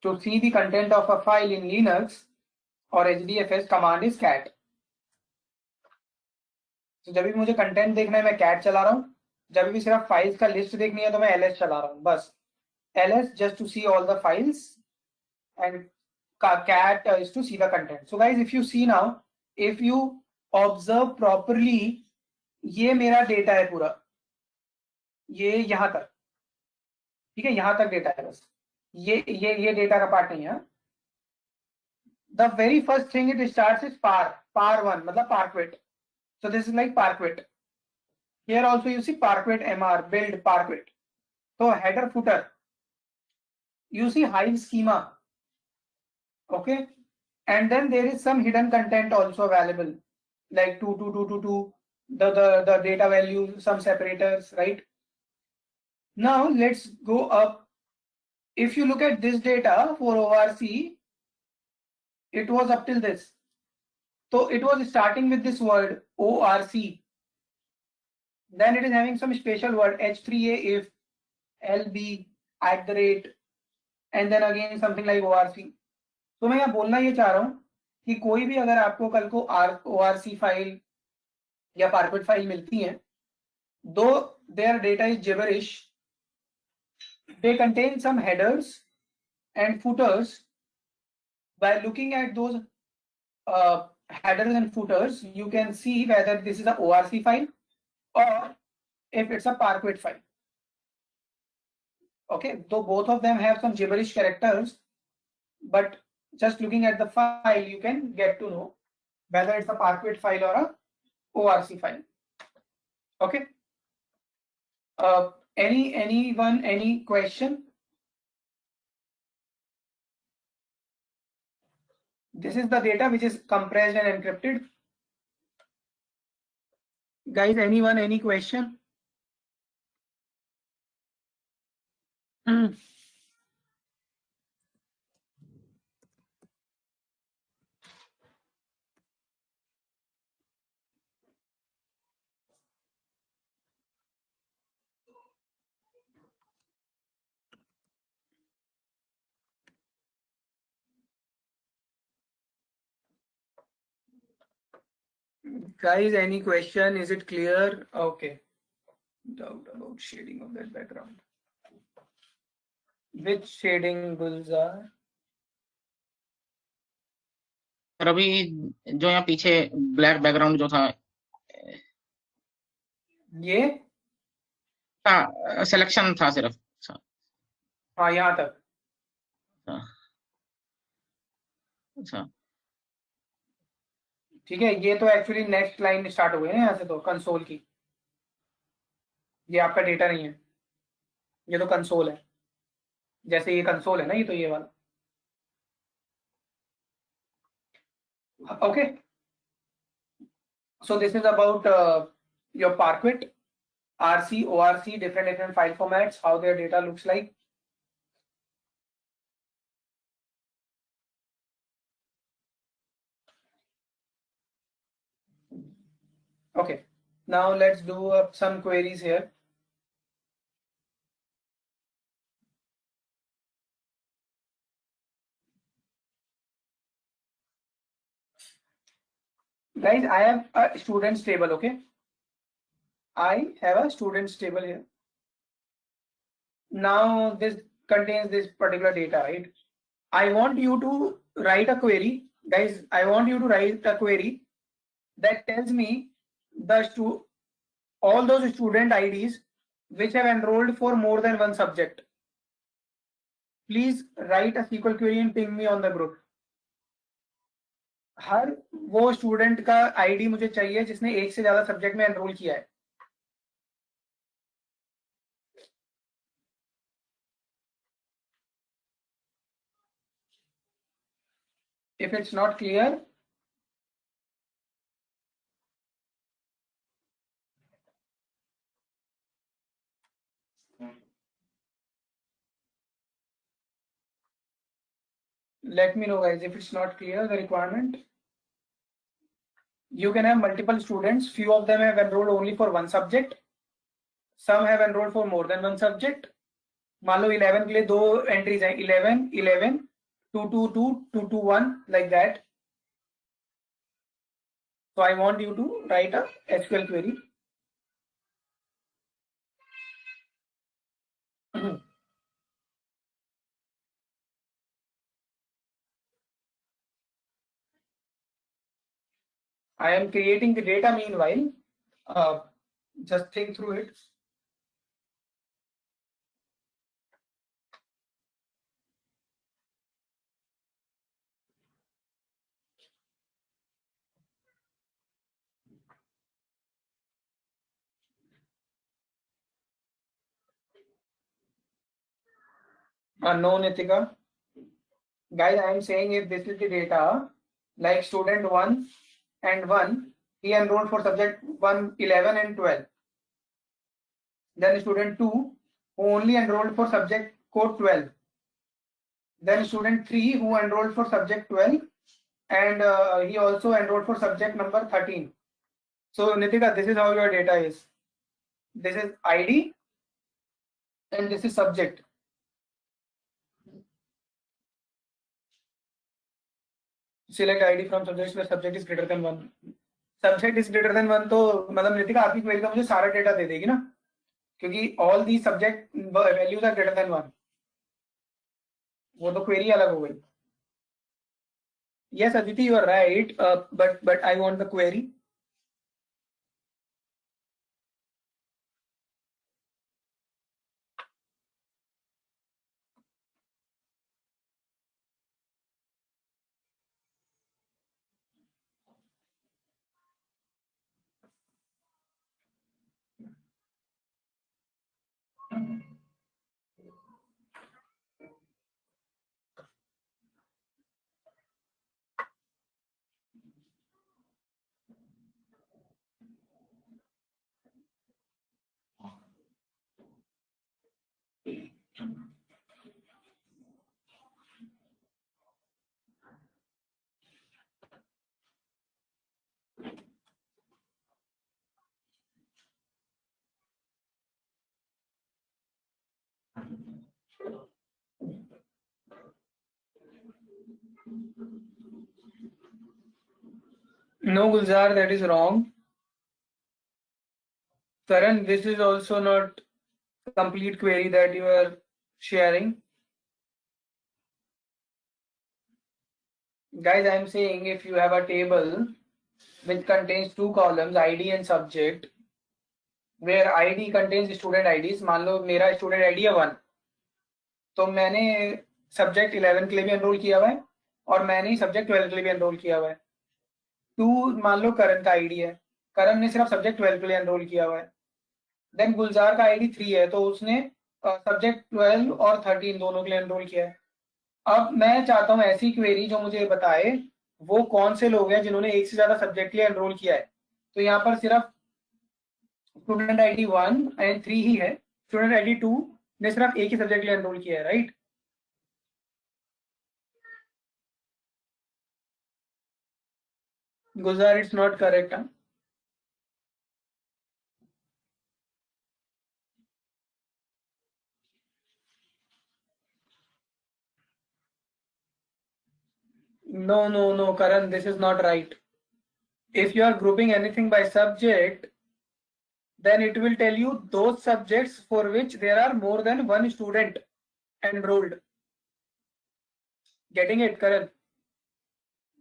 To see the content of a file in Linux or HDFS, command is cat. तो जब भी मुझे content देखना है मैं cat चला रहा हूँ, जब भी सिर्फ फाइल्स का लिस्ट देखनी है तो मैं ls चला रहा हूँ, बस ls just to see all the files and cat is to see the content. So guys, if you see now, if you observe properly, ये मेरा डेटा है पूरा, ये यहाँ तक, ठीक है, यहाँ तक डेटा है बस, ये डेटा का पार्ट नहीं है। The very first thing it starts is par1, मतलब parquet. So this is like parquet. Here also you see parquet mr, build parquet. So header footer, you see hive schema, okay, and then there is some hidden content also available, like 22222, the data value, some separators, right? Now let's go up. If you look at this data for ORC, it was up till this. So it was starting with this word ORC. Then it is having some special word H3A if, LB, @ and then again something like ORC. तो मैं यहाँ बोलना ये चाह रहा हूँ कि कोई भी अगर आपको कल को ORC फाइल या पार्कवेट फाइल मिलती है, दो their data is gibberish. They contain some headers and footers. By looking at those headers and footers, you can see whether this is a ORC file or if it's a Parquet file. Okay, though both of them have some gibberish characters, but just looking at the file, you can get to know whether it's a Parquet file or a ORC file. Okay. Anyone, any question? This is the data which is compressed and encrypted. Guys, anyone, any question? Guys, any question? Is it clear? Okay. Doubt about shading of that background. Which shading, Gulzar? Sir अभी जो यहाँ पीछे black background जो था ये selection था सिर्फ। हाँ, यहाँ तक। अच्छा ठीक है, ये तो एक्चुअली नेक्स्ट लाइन स्टार्ट हो गई है यहाँ से, तो कंसोल की। ये आपका डेटा नहीं है, ये तो कंसोल है। जैसे ये कंसोल है ना, ये तो ये वाला। Okay, so this is about your Parquet, RC, ORC, different file formats, how their data looks like. Okay, now let's do some queries here. Guys, I have a students table, okay? I have a students table here. Now this contains this particular data, right? I want you to write a query. Guys, I want you to write a query that tells me all those student IDs which have enrolled for more than one subject. Please write a SQL query and ping me on the group. हर वो student का ID मुझे चाहिए जिसने एक से ज्यादा subject में enrol किया है। If it's not clear, let me know, guys. If it's not clear, the requirement, you can have multiple students. Few of them have enrolled only for one subject. Some have enrolled for more than one subject. मान लो 11 के लिए दो entries हैं, 11, 11, 222, 221, like that. So I want you to write a SQL query. I am creating the data meanwhile. Just think through it. No, Nitika. Guys, I am saying if this is the data, like student 1 and 1, he enrolled for subject 1, 11 and 12. Then student 2, who only enrolled for subject code 12. Then student 3, who enrolled for subject 12, and he also enrolled for subject number 13. So Nitika, this is how your data is. This is ID and this is subject. Select ID from subjects where subject is greater than 1. Subject is greater than 1 तो मतलब नितिका आपकी query का मुझे सारा data दे देगी ना? क्योंकि all the subject values are greater than 1, वो तो क्वेरी अलग हो गई। Yes Aditi, you are right, but I want the query. No, Gulzar, that is wrong. Karan, this is also not complete query that you are sharing. Guys, I am saying if you have a table which contains two columns, ID and subject, where ID contains student IDs, मान लो मेरा student ID है 1, तो मैंने subject 11 के लिए भी enrol किया हुआ है और मैंने सब्जेक्ट 12 के लिए भी एनरोल किया हुआ है। 2 मान लो करण का आईडी है, करण ने सिर्फ सब्जेक्ट 12 के लिए एनरोल किया हुआ है। देन गुलजार का आईडी 3 है, तो उसने सब्जेक्ट 12 और 13 दोनों के लिए एनरोल किया है। अब मैं चाहता हूं ऐसी क्वेरी जो मुझे बताए वो कौन से लोग हैं जिन्होंने एक से ज्यादा सब्जेक्ट के लिए एनरोल किया है। तो यहाँ पर सिर्फ स्टूडेंट आईडी 1 एंड 3 ही है, स्टूडेंट आईडी 2 ने सिर्फ एक ही सब्जेक्ट के लिए एनरोल किया है, right? Gulzar, it's not correct. No, Karan, this is not right. If you are grouping anything by subject, then it will tell you those subjects for which there are more than one student enrolled. Getting it, Karan?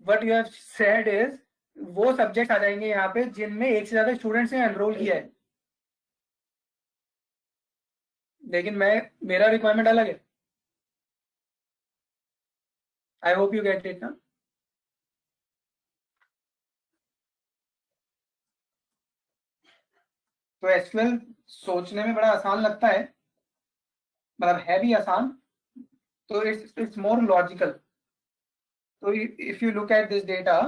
What you have said is वो subject आ जाएंगे यहाँ पे जिनमें एक से ज्यादा students ने enrol किया है, लेकिन मेरा रिक्वायरमेंट अलग है। I hope you get it ना। तो एसक्यूएल सोचने में बड़ा आसान लगता है, मतलब है भी आसान, तो इट्स मोर लॉजिकल। तो if you look at this data,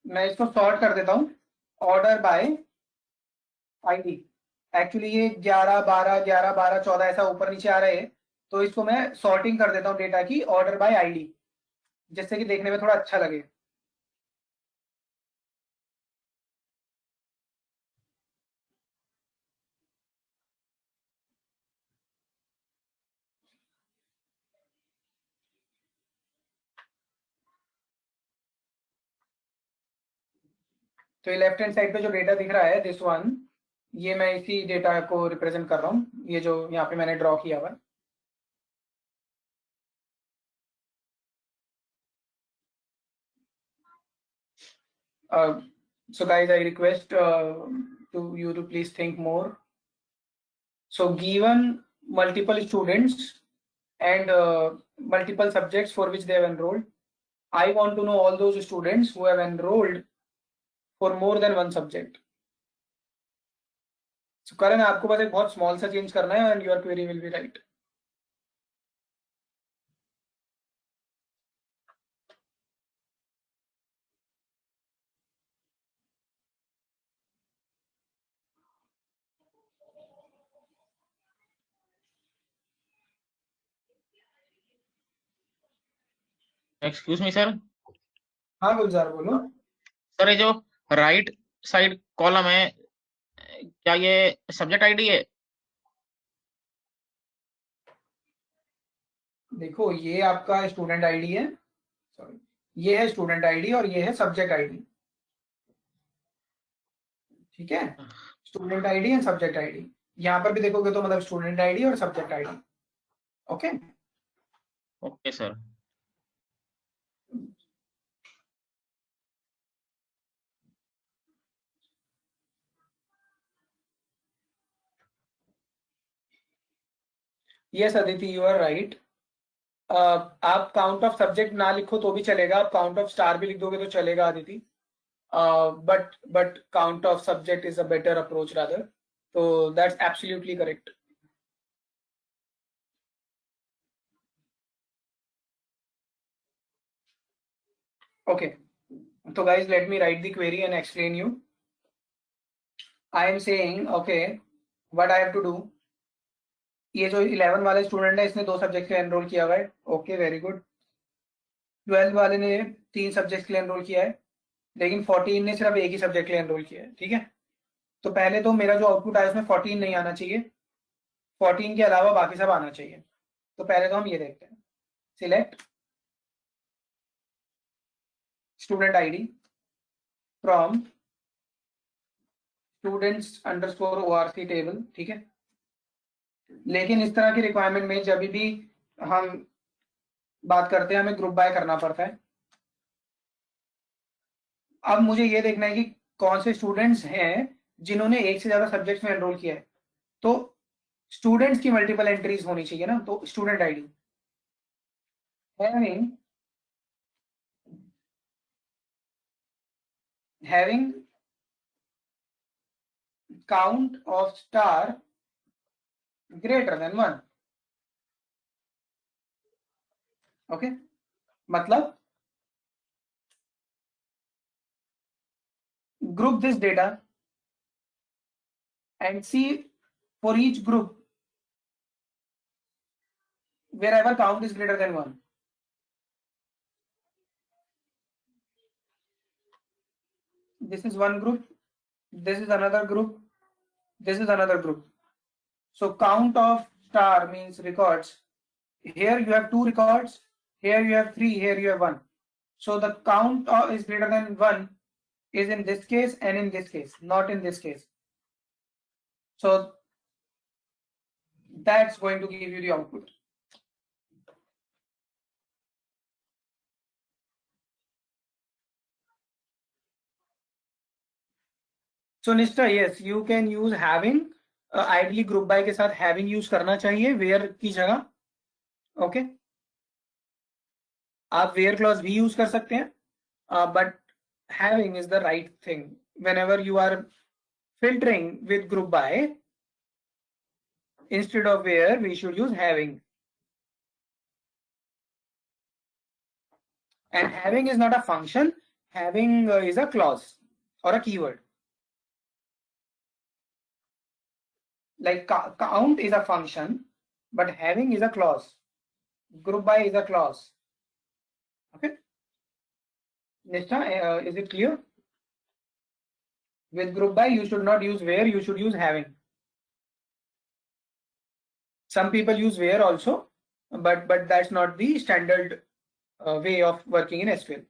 मैं इसको सॉर्ट कर देता हूं ऑर्डर बाय आईडी। एक्चुअली ये 11 12 11 12 14 ऐसा ऊपर नीचे आ रहे हैं, तो इसको मैं सॉर्टिंग कर देता हूं डेटा की ऑर्डर बाय आईडी, जिससे कि देखने में थोड़ा अच्छा लगे। तो ये लेफ्ट हैंड साइड पे जो डेटा दिख रहा है दिस वन, ये मैं इसी डेटा को रिप्रेजेंट कर रहा हूँ, ये जो यहाँ पे मैंने ड्रॉ किया हुआ है। So guys, I request to you to please think more. So given multiple students and multiple subjects for which they have enrolled, I want to know all those students who have enrolled for more than one subject. So Karan, आपको बस एक बहुत small सा change करना है and your query will be right. Excuse me sir. हाँ गुलजार बोलो। Sir ये जो राइट साइड कॉलम है, क्या ये सब्जेक्ट आईडी है? देखो ये आपका स्टूडेंट आईडी है, सॉरी, ये है स्टूडेंट आईडी और ये है सब्जेक्ट आईडी, ठीक है, student ID and subject ID. यहाँ पर भी देखोगे तो मतलब स्टूडेंट आईडी और subject ID. Okay, okay sir. Yes Aditi, you are right. आप काउंट ऑफ सब्जेक्ट ना लिखो तो भी चलेगा, आप काउंट ऑफ स्टार भी लिख दोगे तो चलेगा Aditi, but count of subject is a better approach rather, so that's absolutely correct. Okay, so guys, let me write the query and explain you. I am saying, okay, what I have to do, ये जो 11 वाले student है इसने 2 subject के लिए enrol किया हुआ है, ओके वेरी गुड। 12 वाले ने 3 सब्जेक्ट के लिए एनरोल किया है, लेकिन 14 ने सिर्फ एक ही सब्जेक्ट के लिए एनरोल किया है, ठीक है। तो पहले तो मेरा जो आउटपुट आया उसमें 14 नहीं आना चाहिए, 14 के अलावा बाकी सब आना चाहिए। तो पहले तो हम ये देखते हैं, select student ID from students underscore ORC table, ठीक है। लेकिन इस तरह की रिक्वायरमेंट में जब भी हम बात करते हैं हमें ग्रुप बाय करना पड़ता है। अब मुझे ये देखना है कि कौन से स्टूडेंट्स हैं जिन्होंने एक से ज्यादा सब्जेक्ट्स में एनरोल किया है, तो स्टूडेंट्स की मल्टीपल एंट्रीज होनी चाहिए ना, तो student ID having count of star greater than 1, okay. मतलब group this data and see for each group wherever count is greater than 1. This is one group, this is another group, this is another group. So count of star means records. Here you have 2 records, here you have 3, here you have 1. So the count is greater than 1 is in this case and in this case, not in this case. So that's going to give you the output. So Nishta, yes, you can use having, ideally group by के साथ having use करना चाहिए where की जगह, okay. आप where clause भी use कर सकते हैं, but having is the right thing whenever you are filtering with group by. Instead of where, we should use having. And having is not a function, having is a clause or a keyword. Like count is a function, but having is a clause. Group by is a clause. Okay. Nishta, is it clear? With group by, you should not use where, you should use having. Some people use where also, but that's not the standard way of working in SQL.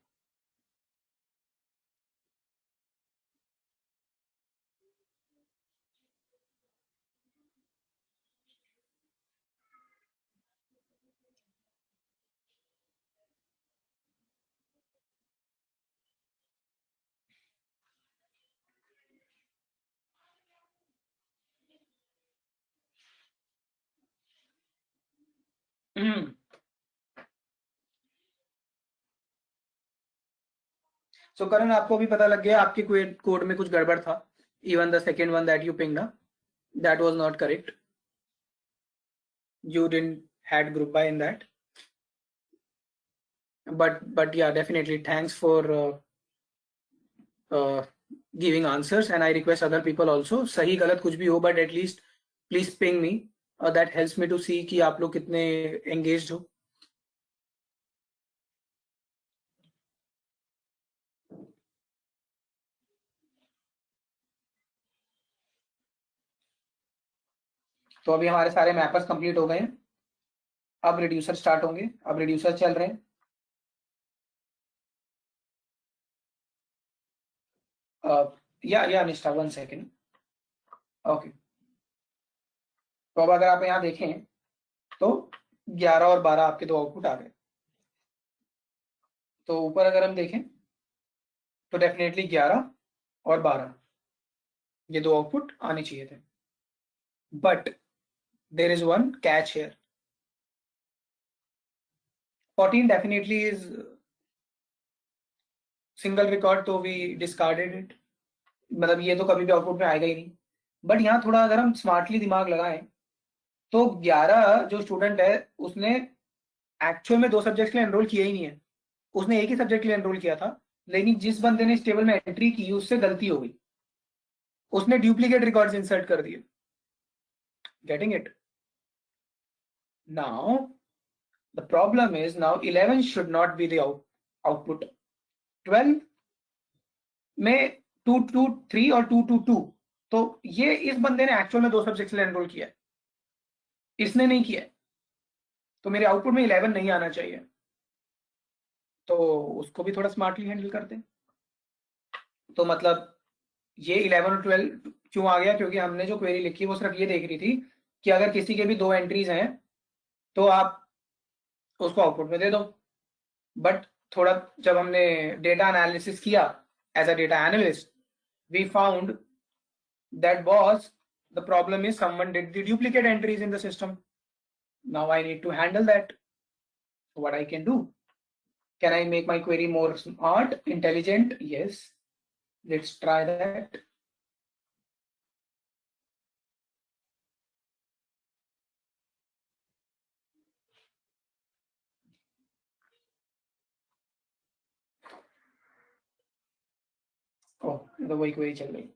So करण, आपको भी पता लग गया आपके code में कुछ गड़बड़ था। Even the second one that you pinged, that was not correct. You didn't had group by in that. But yeah, definitely thanks for giving answers, and I request other people also, सही गलत कुछ भी हो, but at least please ping me. That helps me to see कि आप लोग कितने engaged हो। तो अभी हमारे सारे मैपर्स कंप्लीट हो गए हैं। अब रिड्यूसर स्टार्ट होंगे, अब रिड्यूसर चल रहे हैं। या निष्ठा 1 सेकेंड। ओके, तो अब अगर आप यहाँ देखें तो 11 और 12 आपके दो आउटपुट आ गए। तो ऊपर अगर हम देखें तो डेफिनेटली 11 और 12 ये दो आउटपुट आने चाहिए थे, but there is one catch here. 14 definitely is single record, तो वी डिस्कार्डेड इट, मतलब ये तो कभी भी आउटपुट में आएगा ही नहीं। बट यहाँ थोड़ा अगर हम स्मार्टली दिमाग लगाएं तो 11 जो स्टूडेंट है उसने एक्चुअल में दो सब्जेक्ट के लिए एनरोल किया ही नहीं है, उसने एक ही सब्जेक्ट के लिए एनरोल किया था, लेकिन जिस बंदे ने इस टेबल में एंट्री की उससे गलती हो गई, उसने डुप्लीकेट रिकॉर्ड्स इंसर्ट कर दिए। Getting it? Now the problem is now 11 should not be the output, 12 में 223 और 222, तो ये इस बंदे ने एक्चुअल में दो सब्जेक्ट के लिए एनरोल किया है, इसने नहीं किया है, तो मेरे आउटपुट में 11 नहीं आना चाहिए। तो उसको भी थोड़ा स्मार्टली हैंडल करते हैं। तो मतलब ये 11 और 12 क्यों आ गया, क्योंकि हमने जो क्वेरी लिखी वो सिर्फ ये देख रही थी कि अगर किसी के भी दो एंट्रीज हैं तो आप उसको आउटपुट में दे दो। बट थोड़ा जब हमने डेटा एनालिसिस किया as a data analyst, we found that boss the problem is someone did the duplicate entries in the system. Now I need to handle that. What I can do? Can I make my query more smart, intelligent? Yes. Let's try that. ओह, तो वही query चल रही।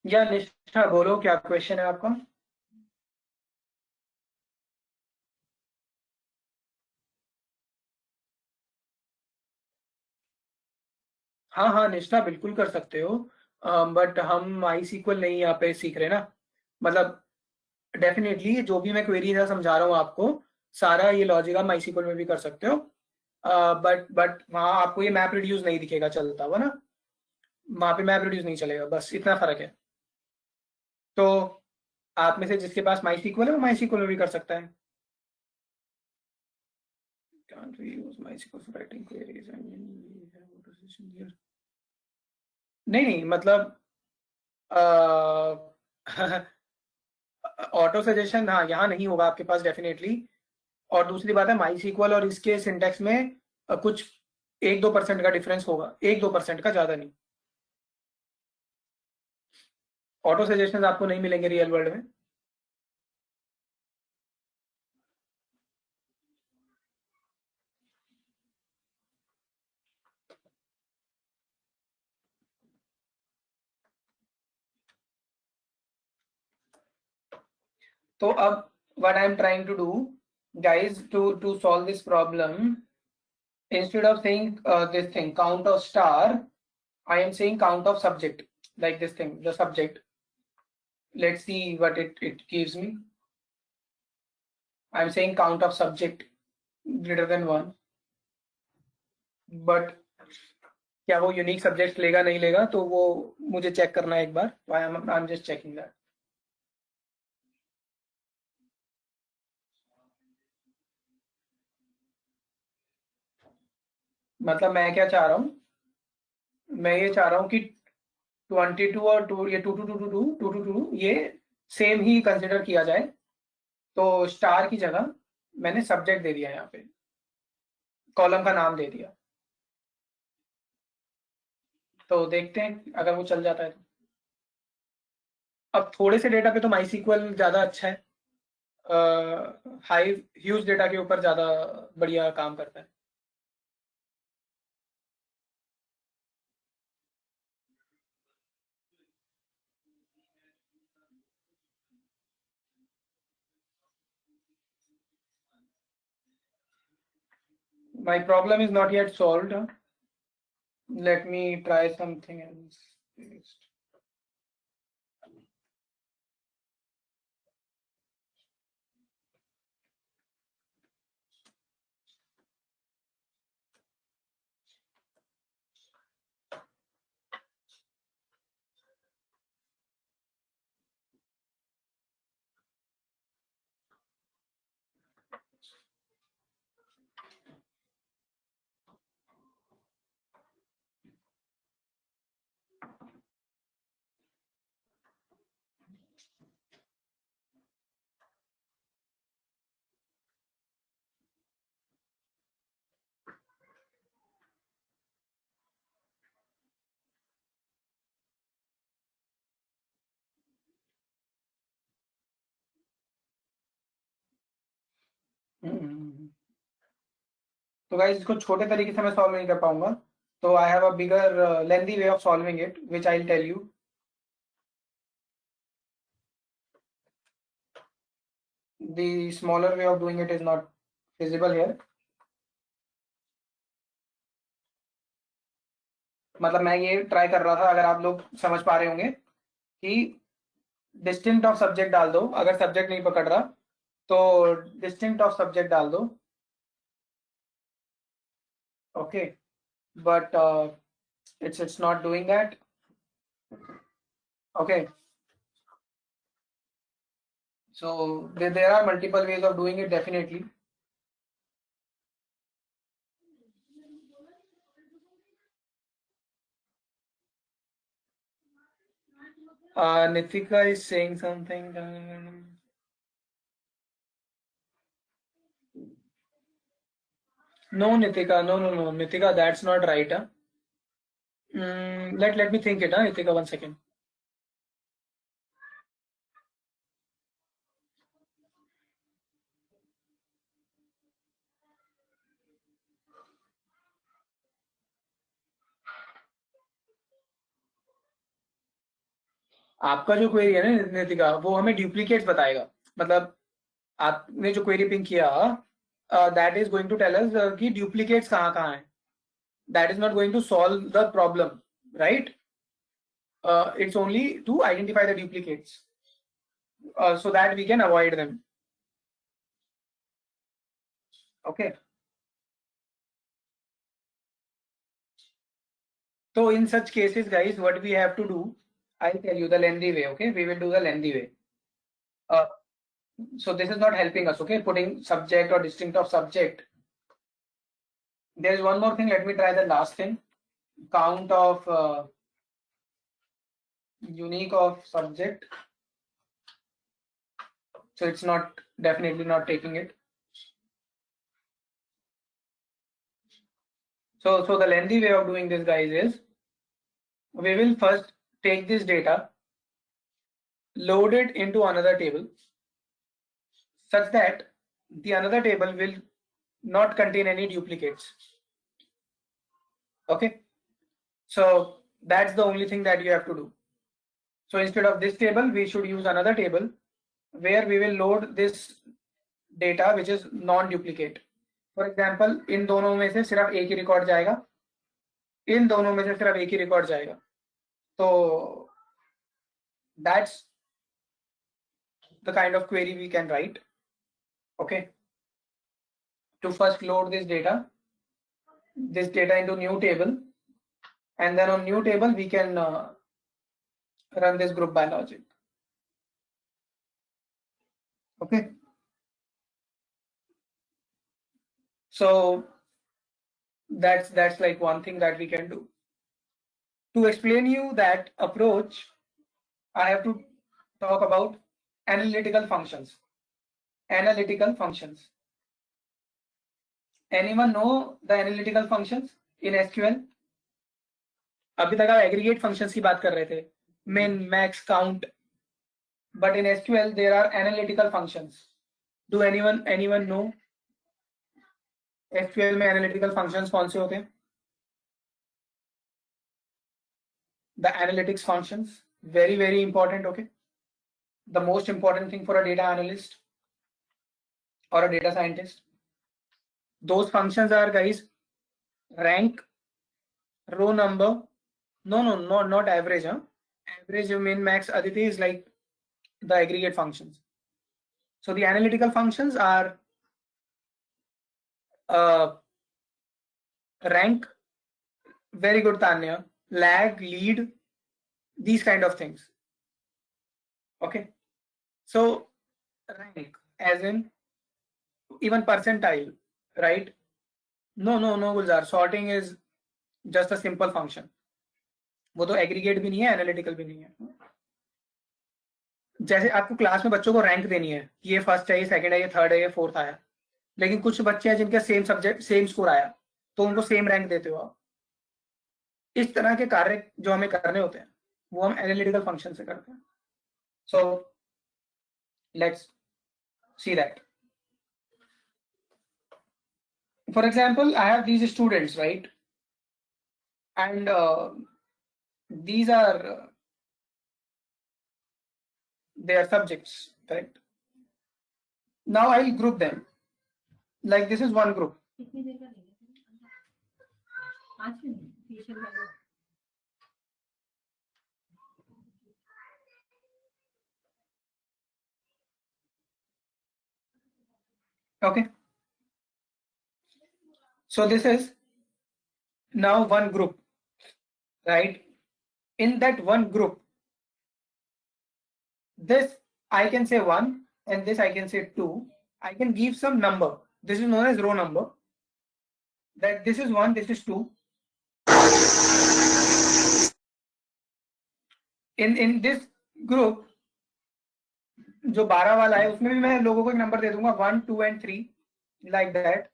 या निष्ठा बोलो, क्या question है आपका? हाँ हाँ निष्ठा, बिल्कुल कर सकते हो, बट हम माई सीक्वल नहीं यहाँ पे सीख रहे ना। मतलब डेफिनेटली जो भी मैं क्वेरी समझा रहा हूँ आपको, सारा ये लॉजिक आप माई सीक्वल में भी कर सकते हो, बट वहाँ आपको ये मैप रिड्यूस नहीं दिखेगा चलता हुआ ना, वहाँ पे मैप रिड्यूस नहीं चलेगा, बस इतना फर्क है। तो आप में से जिसके पास माई सीक्वल है वो माई सीक्वल में भी कर सकता है। Can't we use MySQL for writing queries? I mean, we have auto-suggestion here. नहीं मतलब ऑटो सजेशन हाँ यहाँ नहीं होगा आपके पास डेफिनेटली। और दूसरी बात है माई सीक्वल और इसके सिंटेक्स में कुछ 1-2% का डिफरेंस होगा, 1-2% का, ज्यादा नहीं। ऑटो सजेशन आपको नहीं मिलेंगे रियल वर्ल्ड में। तो अब what I'm trying to do guys to solve this problem, instead of saying this thing count of star, I am saying count of subject, like this thing, the subject. Let's see what it gives me. I'm saying count of subject greater than 1, but क्या वो unique subject लेगा नहीं लेगा, तो वो मुझे check करना है एक बार। I'm just checking that. मतलब मैं क्या चाह रहा हूँ, मैं ये चाह रहा हूँ कि 22 और 2 ये 2 ये सेम ही कंसिडर किया जाए। तो स्टार की जगह मैंने सब्जेक्ट दे दिया, यहाँ पे कॉलम का नाम दे दिया। तो देखते हैं अगर वो चल जाता है तो। अब थोड़े से डेटा पे तो माई सीक्वल ज्यादा अच्छा है, हाई ह्यूज डेटा के ऊपर ज्यादा बढ़िया काम करता है। My problem is not yet solved. Let me try something else. तो गाइस इसको छोटे तरीके से मैं सॉल्व नहीं कर पाऊंगा, तो I have a bigger lengthy way of solving it which I will tell you. The smaller way of doing it is not feasible here. मतलब मैं ये ट्राई कर रहा था, अगर आप लोग समझ पा रहे होंगे कि डिस्टिंक्ट ऑफ सब्जेक्ट डाल दो, अगर सब्जेक्ट नहीं पकड़ रहा तो डिस्टिंक्ट ऑफ सब्जेक्ट डाल दो. Okay, but it's not doing that. Okay, so there are multiple ways of doing it definitely. Nithika is saying something. No, Nithika, no, Nithika, that's not right. Huh? Let me think it, huh? Nithika, 1 second. आपका जो query है ना नितिका, वो हमें duplicates बताएगा. मतलब आपने जो क्वेरी पिंक किया, that is going to tell us कि डुप्लीकेट्स कहाँ कहाँ हैं. That is not going to solve the problem, right? It's only to identify the duplicates so that we can avoid them. Okay. So in such cases, guys, what we have to do, I'll tell you the lengthy way. Okay, we will do the lengthy way. So this is not helping us. Okay, putting subject or distinct of subject. There is one more thing. Let me try the last thing. Count of unique of subject. So it's not, definitely not taking it. So the lengthy way of doing this, guys, is we will first take this data, load it into another table such that the another table will not contain any duplicates. Okay, so that's the only thing that you have to do. So instead of this table, we should use another table where we will load this data which is non-duplicate. For example, इन दोनों में से सिर्फ एक ही record जाएगा, इन दोनों में से सिर्फ एक ही रिकॉर्ड जाएगा. तो that's the kind of query we can write. Okay, to first load this data into new table, and then on new table we can run this group by logic. Okay, so that's like one thing that we can do. To explain you that approach, I have to talk about analytical functions. Analytical functions. Anyone know the analytical functions in SQL? अभी तक आप aggregate functions की बात कर रहे थे, min, max, count. But in SQL there are analytical functions. Do anyone know? SQL में analytical functions कौन से होते हैं? The analytics functions, very important. Okay, the most important thing for a data analyst or a data scientist. Those functions are, guys, rank, row number, No, not average. Average, min, max, Aditi is like the aggregate functions. So the analytical functions are rank, very good Tanya, lag, lead, these kind of things. Okay. So rank as in even percentile, right? No, Gulzar, sorting is just a simple function. वो तो aggregate भी नहीं है, analytical भी नहीं है. जैसे आपको क्लास में बच्चों को रैंक देनी है, ये फर्स्ट है, ये सेकंड है, ये थर्ड है, ये फोर्थ आया, लेकिन कुछ बच्चे हैं जिनके सेम सब्जेक्ट सेम स्कोर आया, तो उनको सेम रैंक देते हो आप. इस तरह के कार्य जो हमें करने होते हैं वो हम एनालिटिकल फंक्शन से करते हैं. So let's see that. For example, I have these students, right? And these are their subjects, correct? Now I'll group them. Like this is one group. Okay. So this is now one group, right? In that one group, this I can say 1 and this I can say 2. I can give some number. This is known as row number. That this is 1, this is 2. In this group, जो 12 वाला है उसमें भी मैं लोगों को एक number दे दूंगा 1, 2 and 3 like that.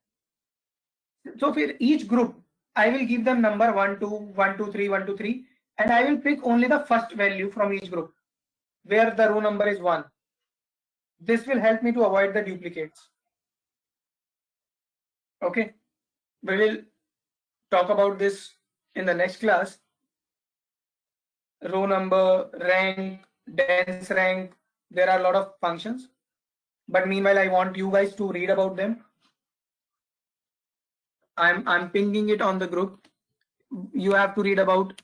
So for each group I will give them number 1, 2, 1, 2, 3, 1, 2, 3 and I will pick only the first value from each group where the row number is 1. This will help me to avoid the duplicates. Okay, we will talk about this in the next class. Row number, rank, dense rank, there are a lot of functions, but meanwhile I want you guys to read about them. I'm pinging it on the group. You have to read about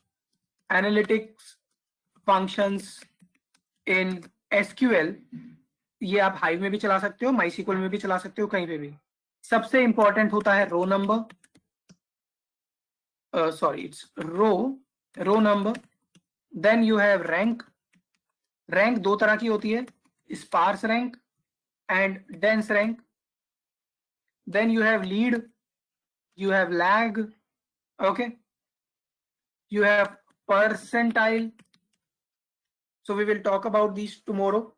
analytics functions in SQL. ये आप hive में भी चला सकते हो, MySQL में भी चला सकते हो, कहीं पे भी. सबसे इंपॉर्टेंट होता है row number, sorry it's row number. Then you have rank. Rank दो तरह की होती है, sparse rank and dense rank. Then you have lead, you have lag, okay, you have percentile. So we will talk about these tomorrow.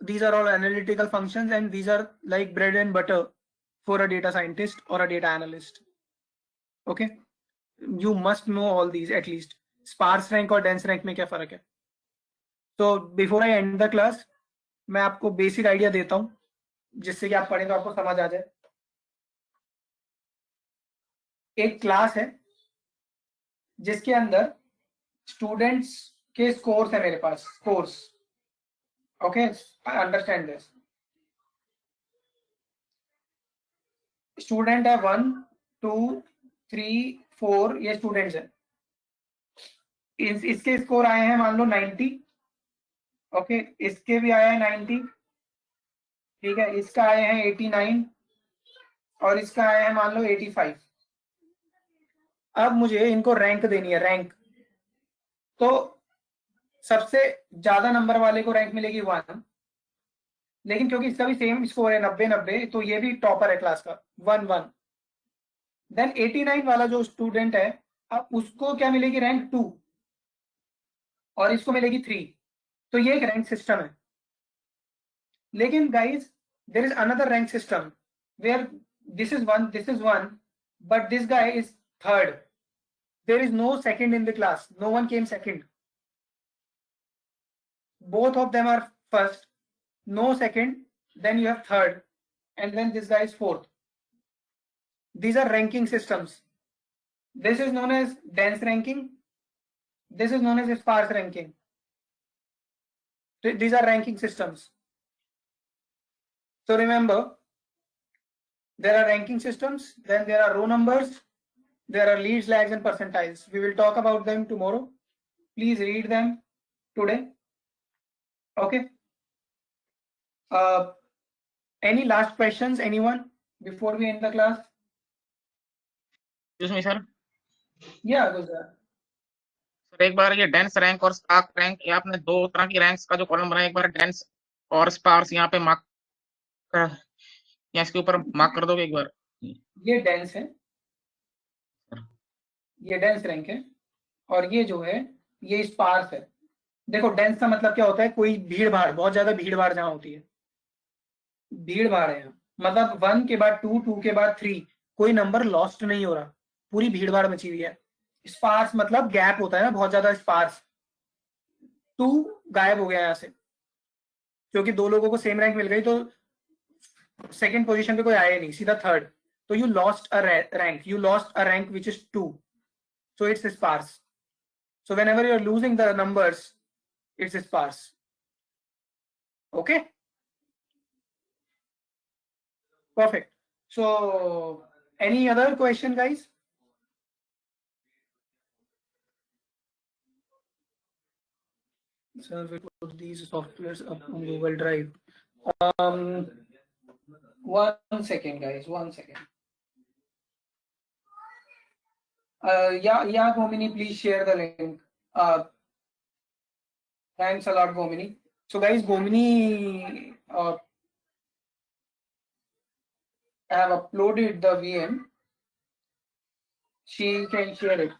These are all analytical functions and these are like bread and butter for a data scientist or a data analyst. Okay, you must know all these at least. Sparse rank और dense rank में क्या फर्क है? So before I end the class, मैं आपको basic idea देता हूँ जिससे कि आप पढ़ें तो आपको समझ आ जाए. एक क्लास है जिसके अंदर स्टूडेंट्स के स्कोर्स है मेरे पास, scores. Okay, understand this. Student है 1, 2, 3, 4, ये स्टूडेंट्स हैं. इसके स्कोर आए हैं मान लो 90. ओके, इसके भी आया है 90. ठीक है, इसका आए हैं 89 और इसका आया है मान लो 85. अब मुझे इनको रैंक देनी है, रैंक. तो सबसे ज्यादा नंबर वाले को रैंक मिलेगी 1, लेकिन क्योंकि इसका भी सेम स्कोर है 90-90, तो ये भी टॉपर है क्लास का, 1-1. देन 89 वाला जो स्टूडेंट है, अब उसको क्या मिलेगी, रैंक 2 और इसको मिलेगी 3. तो ये एक रैंक सिस्टम है. लेकिन guys there is another rank system where this is 1, this is 1, but this guy is third. There is no second in the class. No one came second. Both of them are first. No second. Then you have third. And then this guy is fourth. These are ranking systems. This is known as dense ranking. This is known as sparse ranking. These are ranking systems. So remember, there are ranking systems. Then there are row numbers. There are leads, lags, and percentiles. We will talk about them tomorrow. Please read them today. Okay. Any last questions, anyone, before we end the class? Excuse me, sir. Yeah, Gulzar. Sir एक बार ये dense rank और spark rank, ये आपने दो तरह की ranks का जो कॉलम बनाया, एक बार डेंस और स्पार्स यहाँ पे मार्क या इसके ऊपर मार्क कर दोगे एक बार? ये डेंस है, ये डेंस रैंक है, और ये जो है ये स्पार्स है। देखो डेंस का मतलब क्या होता है, कोई भीड़ भाड़, बहुत ज्यादा भीड़ भाड़ जहां होती है, भीड़ भाड़ है, मतलब 1 के बाद 2, 2 के बाद 3, कोई नंबर लॉस्ट नहीं हो रहा, पूरी भीड़ भाड़ मची हुई है। स्पार्स मतलब गैप होता है ना, बहुत ज्यादा स्पार्स, 2 गायब हो गया यहाँ से, क्योंकि दो लोगों को सेम रैंक मिल गई तो सेकंड पोजीशन पे कोई आया नहीं, सीधा थर्ड, तो you lost a rank, you lost a rank which is 2, so it's sparse. So whenever you're losing the numbers, it's sparse. Okay, perfect. So any other question, guys? So we put these softwares up on Google Drive. um 1 second, guys, 1 second. Yeah, Gomini, please share the link. Thanks a lot, Gomini. So guys, Gomini, I have uploaded the VM. She can share it.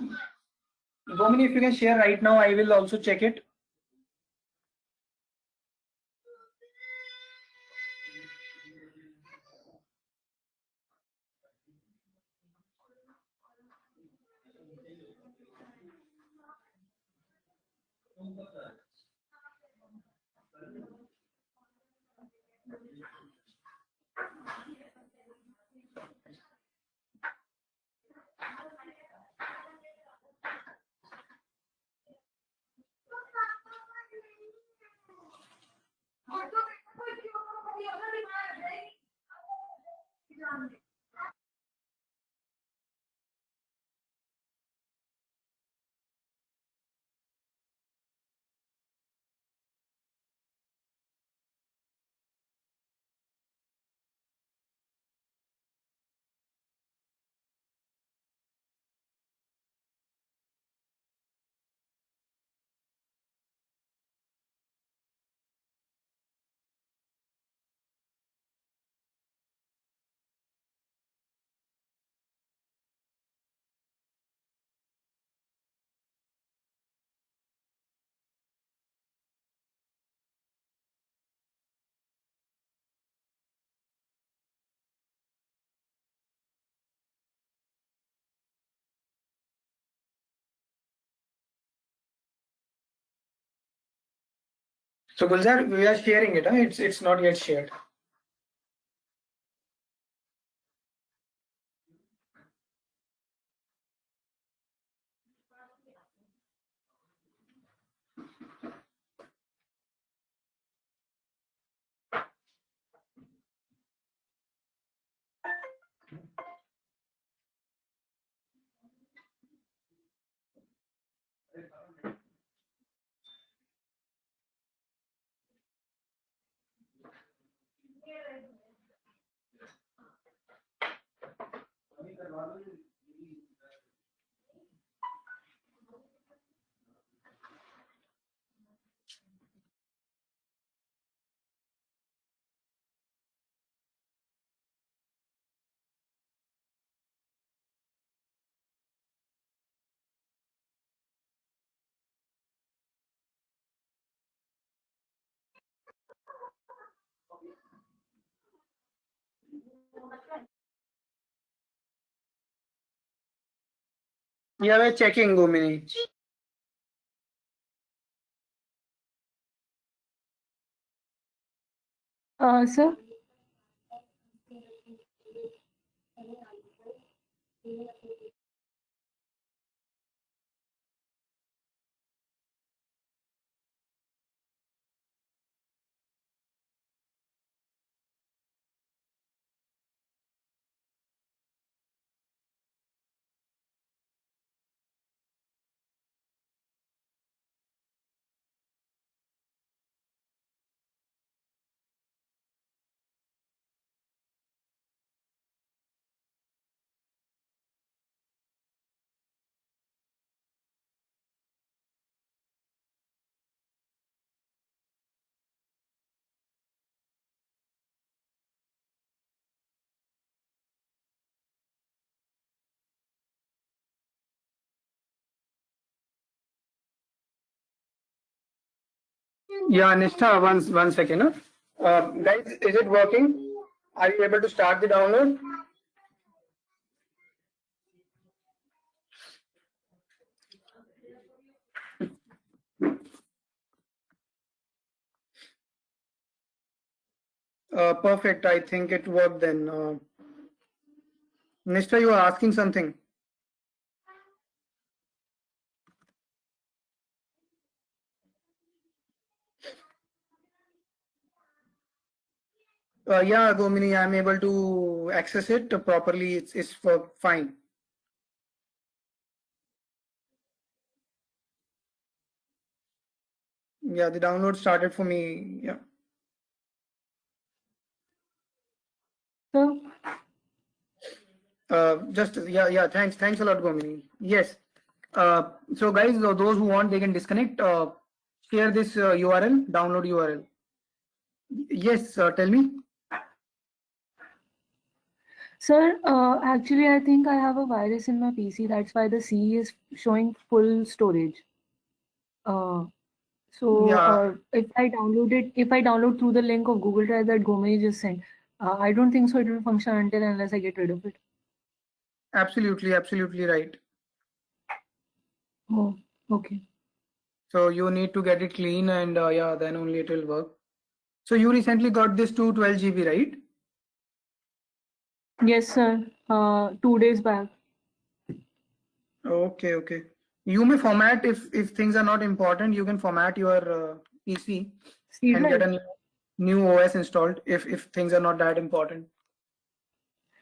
Gomini, if you can share right now, I will also check it. So Gulzar, we are sharing it. Huh? It's not yet shared. Yeah, we're checking, Gomini. Sir. Yeah, Nishtha, one second. Guys, is it working? Are you able to start the download? Perfect. I think it worked then. Nishtha, you are asking something. Yeah, Gomini, I'm able to access it properly. It's fine. Yeah, the download started for me. Yeah. So, Thanks a lot, Gomini. Yes. So guys, those who want, they can disconnect. Share this URL, download URL. Yes, tell me. sir, actually, I think I have a virus in my PC. That's why the C is showing full storage. Yeah, If I download through the link of Google Drive that Gomani just sent, I don't think so it will function unless I get rid of it. absolutely right. Oh, okay. So you need to get it clean, and yeah, then only it will work. So you recently got this 212 GB, right? Yes, sir. 2 days back. Okay. You may format if things are not important. You can format your PC C and get drive. a new OS installed if things are not that important.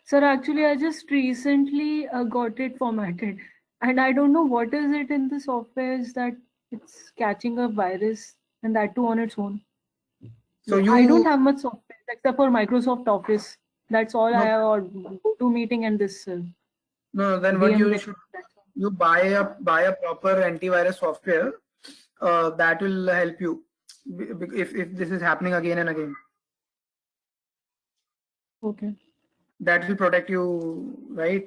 Sir, actually, I just recently got it formatted, and I don't know what is it in the software is that it's catching a virus, and that too on its own. So I don't you have much software except for Microsoft Office. That's all I no have, or GoToMeeting and this no. Then what you VMware. should you buy a proper antivirus software that will help you if this is happening again and again. Okay. That will protect you, right?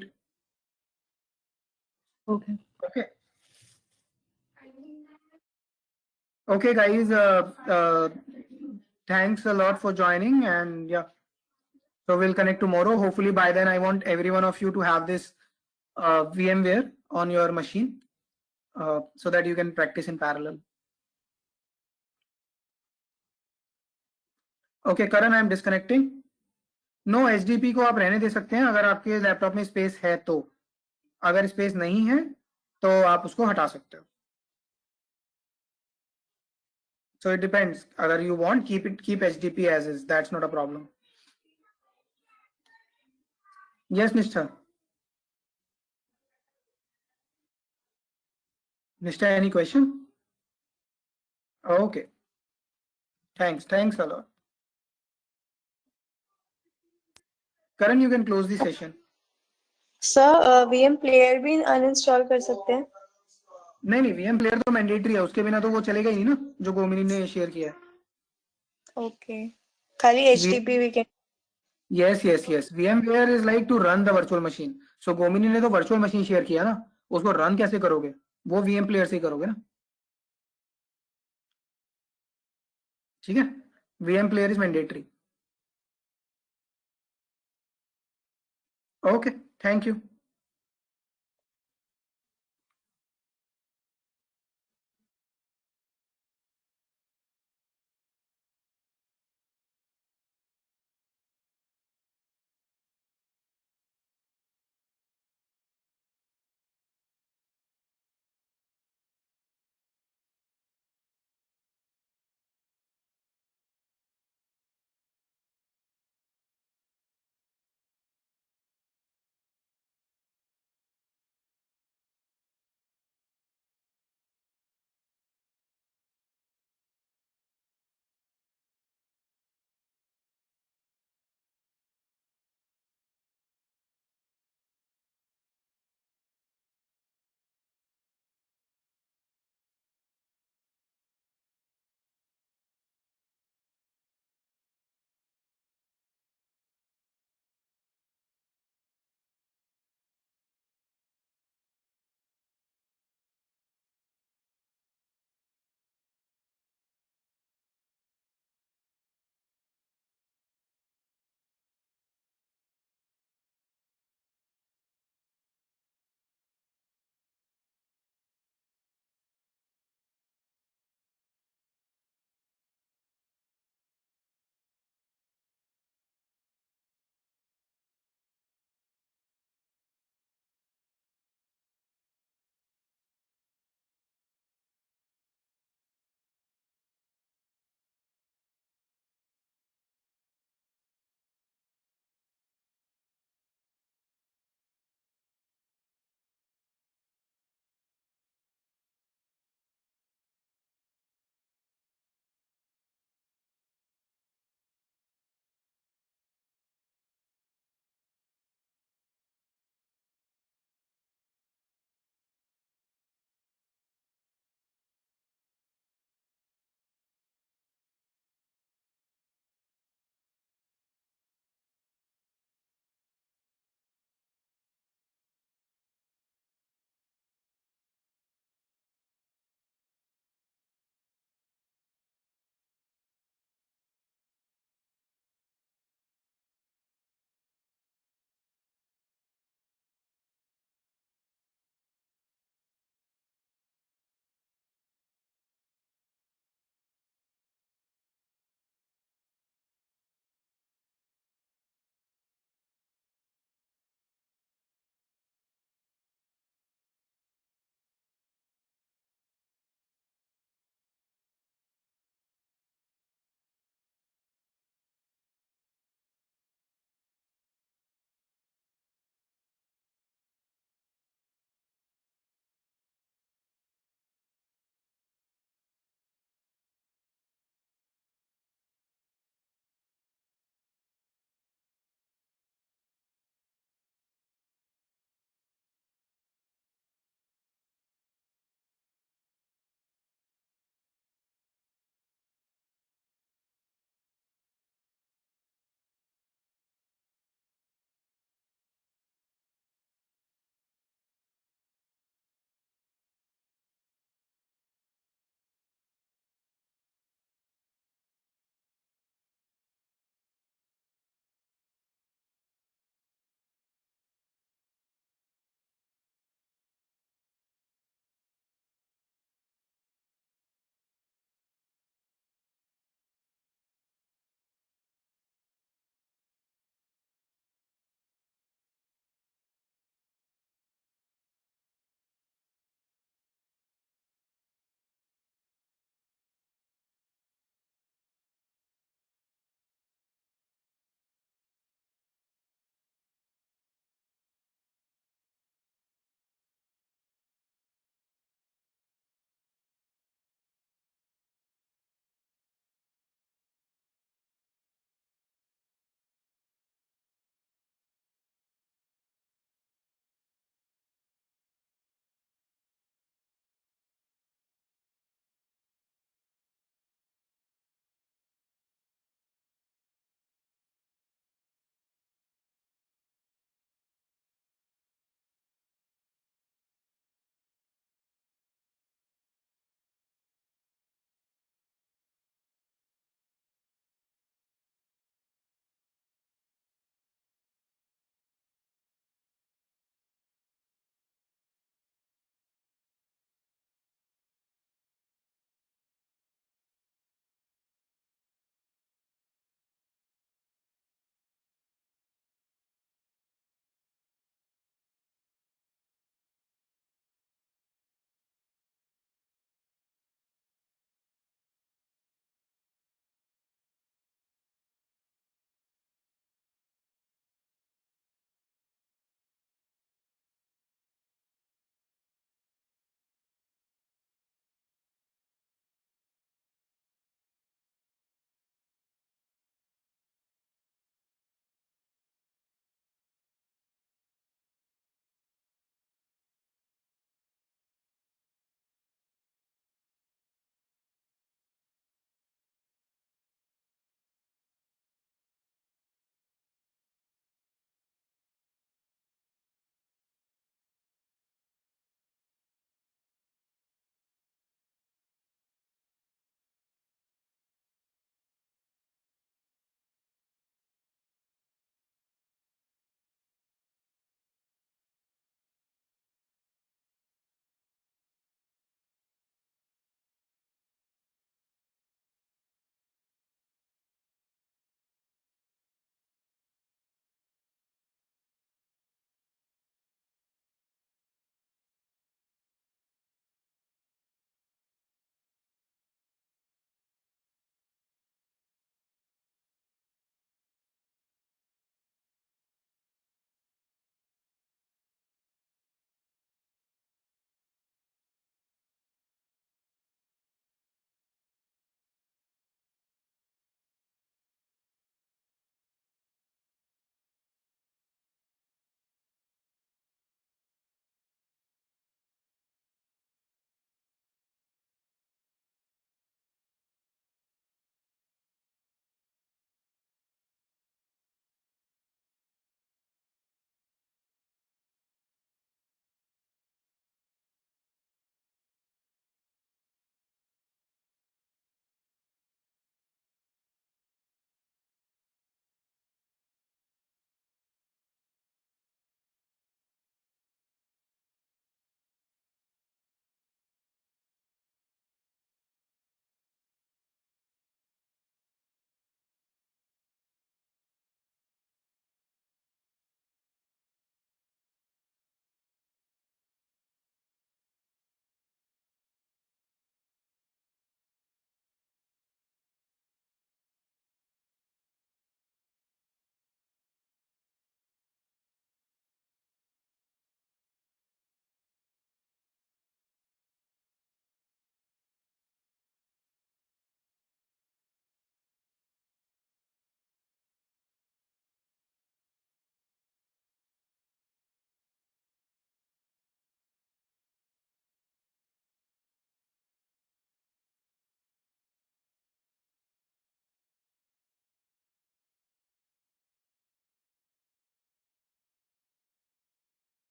Okay. Okay. Okay, guys. Thanks a lot for joining, and yeah. So we'll connect tomorrow. Hopefully by then I want every one of you to have this VMware on your machine so that you can practice in parallel. Okay, Karan, I'm disconnecting. No, HDP को आप रहने दे सकते हैं अगर आपके laptop में space है तो. अगर स्पेस नहीं है तो आप उसको हटा सकते हो. So it depends. अगर you want, keep HDP as is. That's not a problem. Yes, Nishtha. Nishtha, any question? Okay. Thanks a lot. Karan, you can close the session. Sir VM player भी uninstall कर सकते हैं? नहीं VM player तो mandatory है, उसके बिना तो वो चलेगा ही नहीं ना, जो गोमिनी ने शेयर किया है. ओके, खाली HTTP we can. Yes. VMware is like to run the virtual machine. So Gomini ने तो virtual machine शेयर किया ना, उसको रन कैसे करोगे? वो VM प्लेयर से ही करोगे ना. ठीक है? VM player is mandatory. Okay, thank you.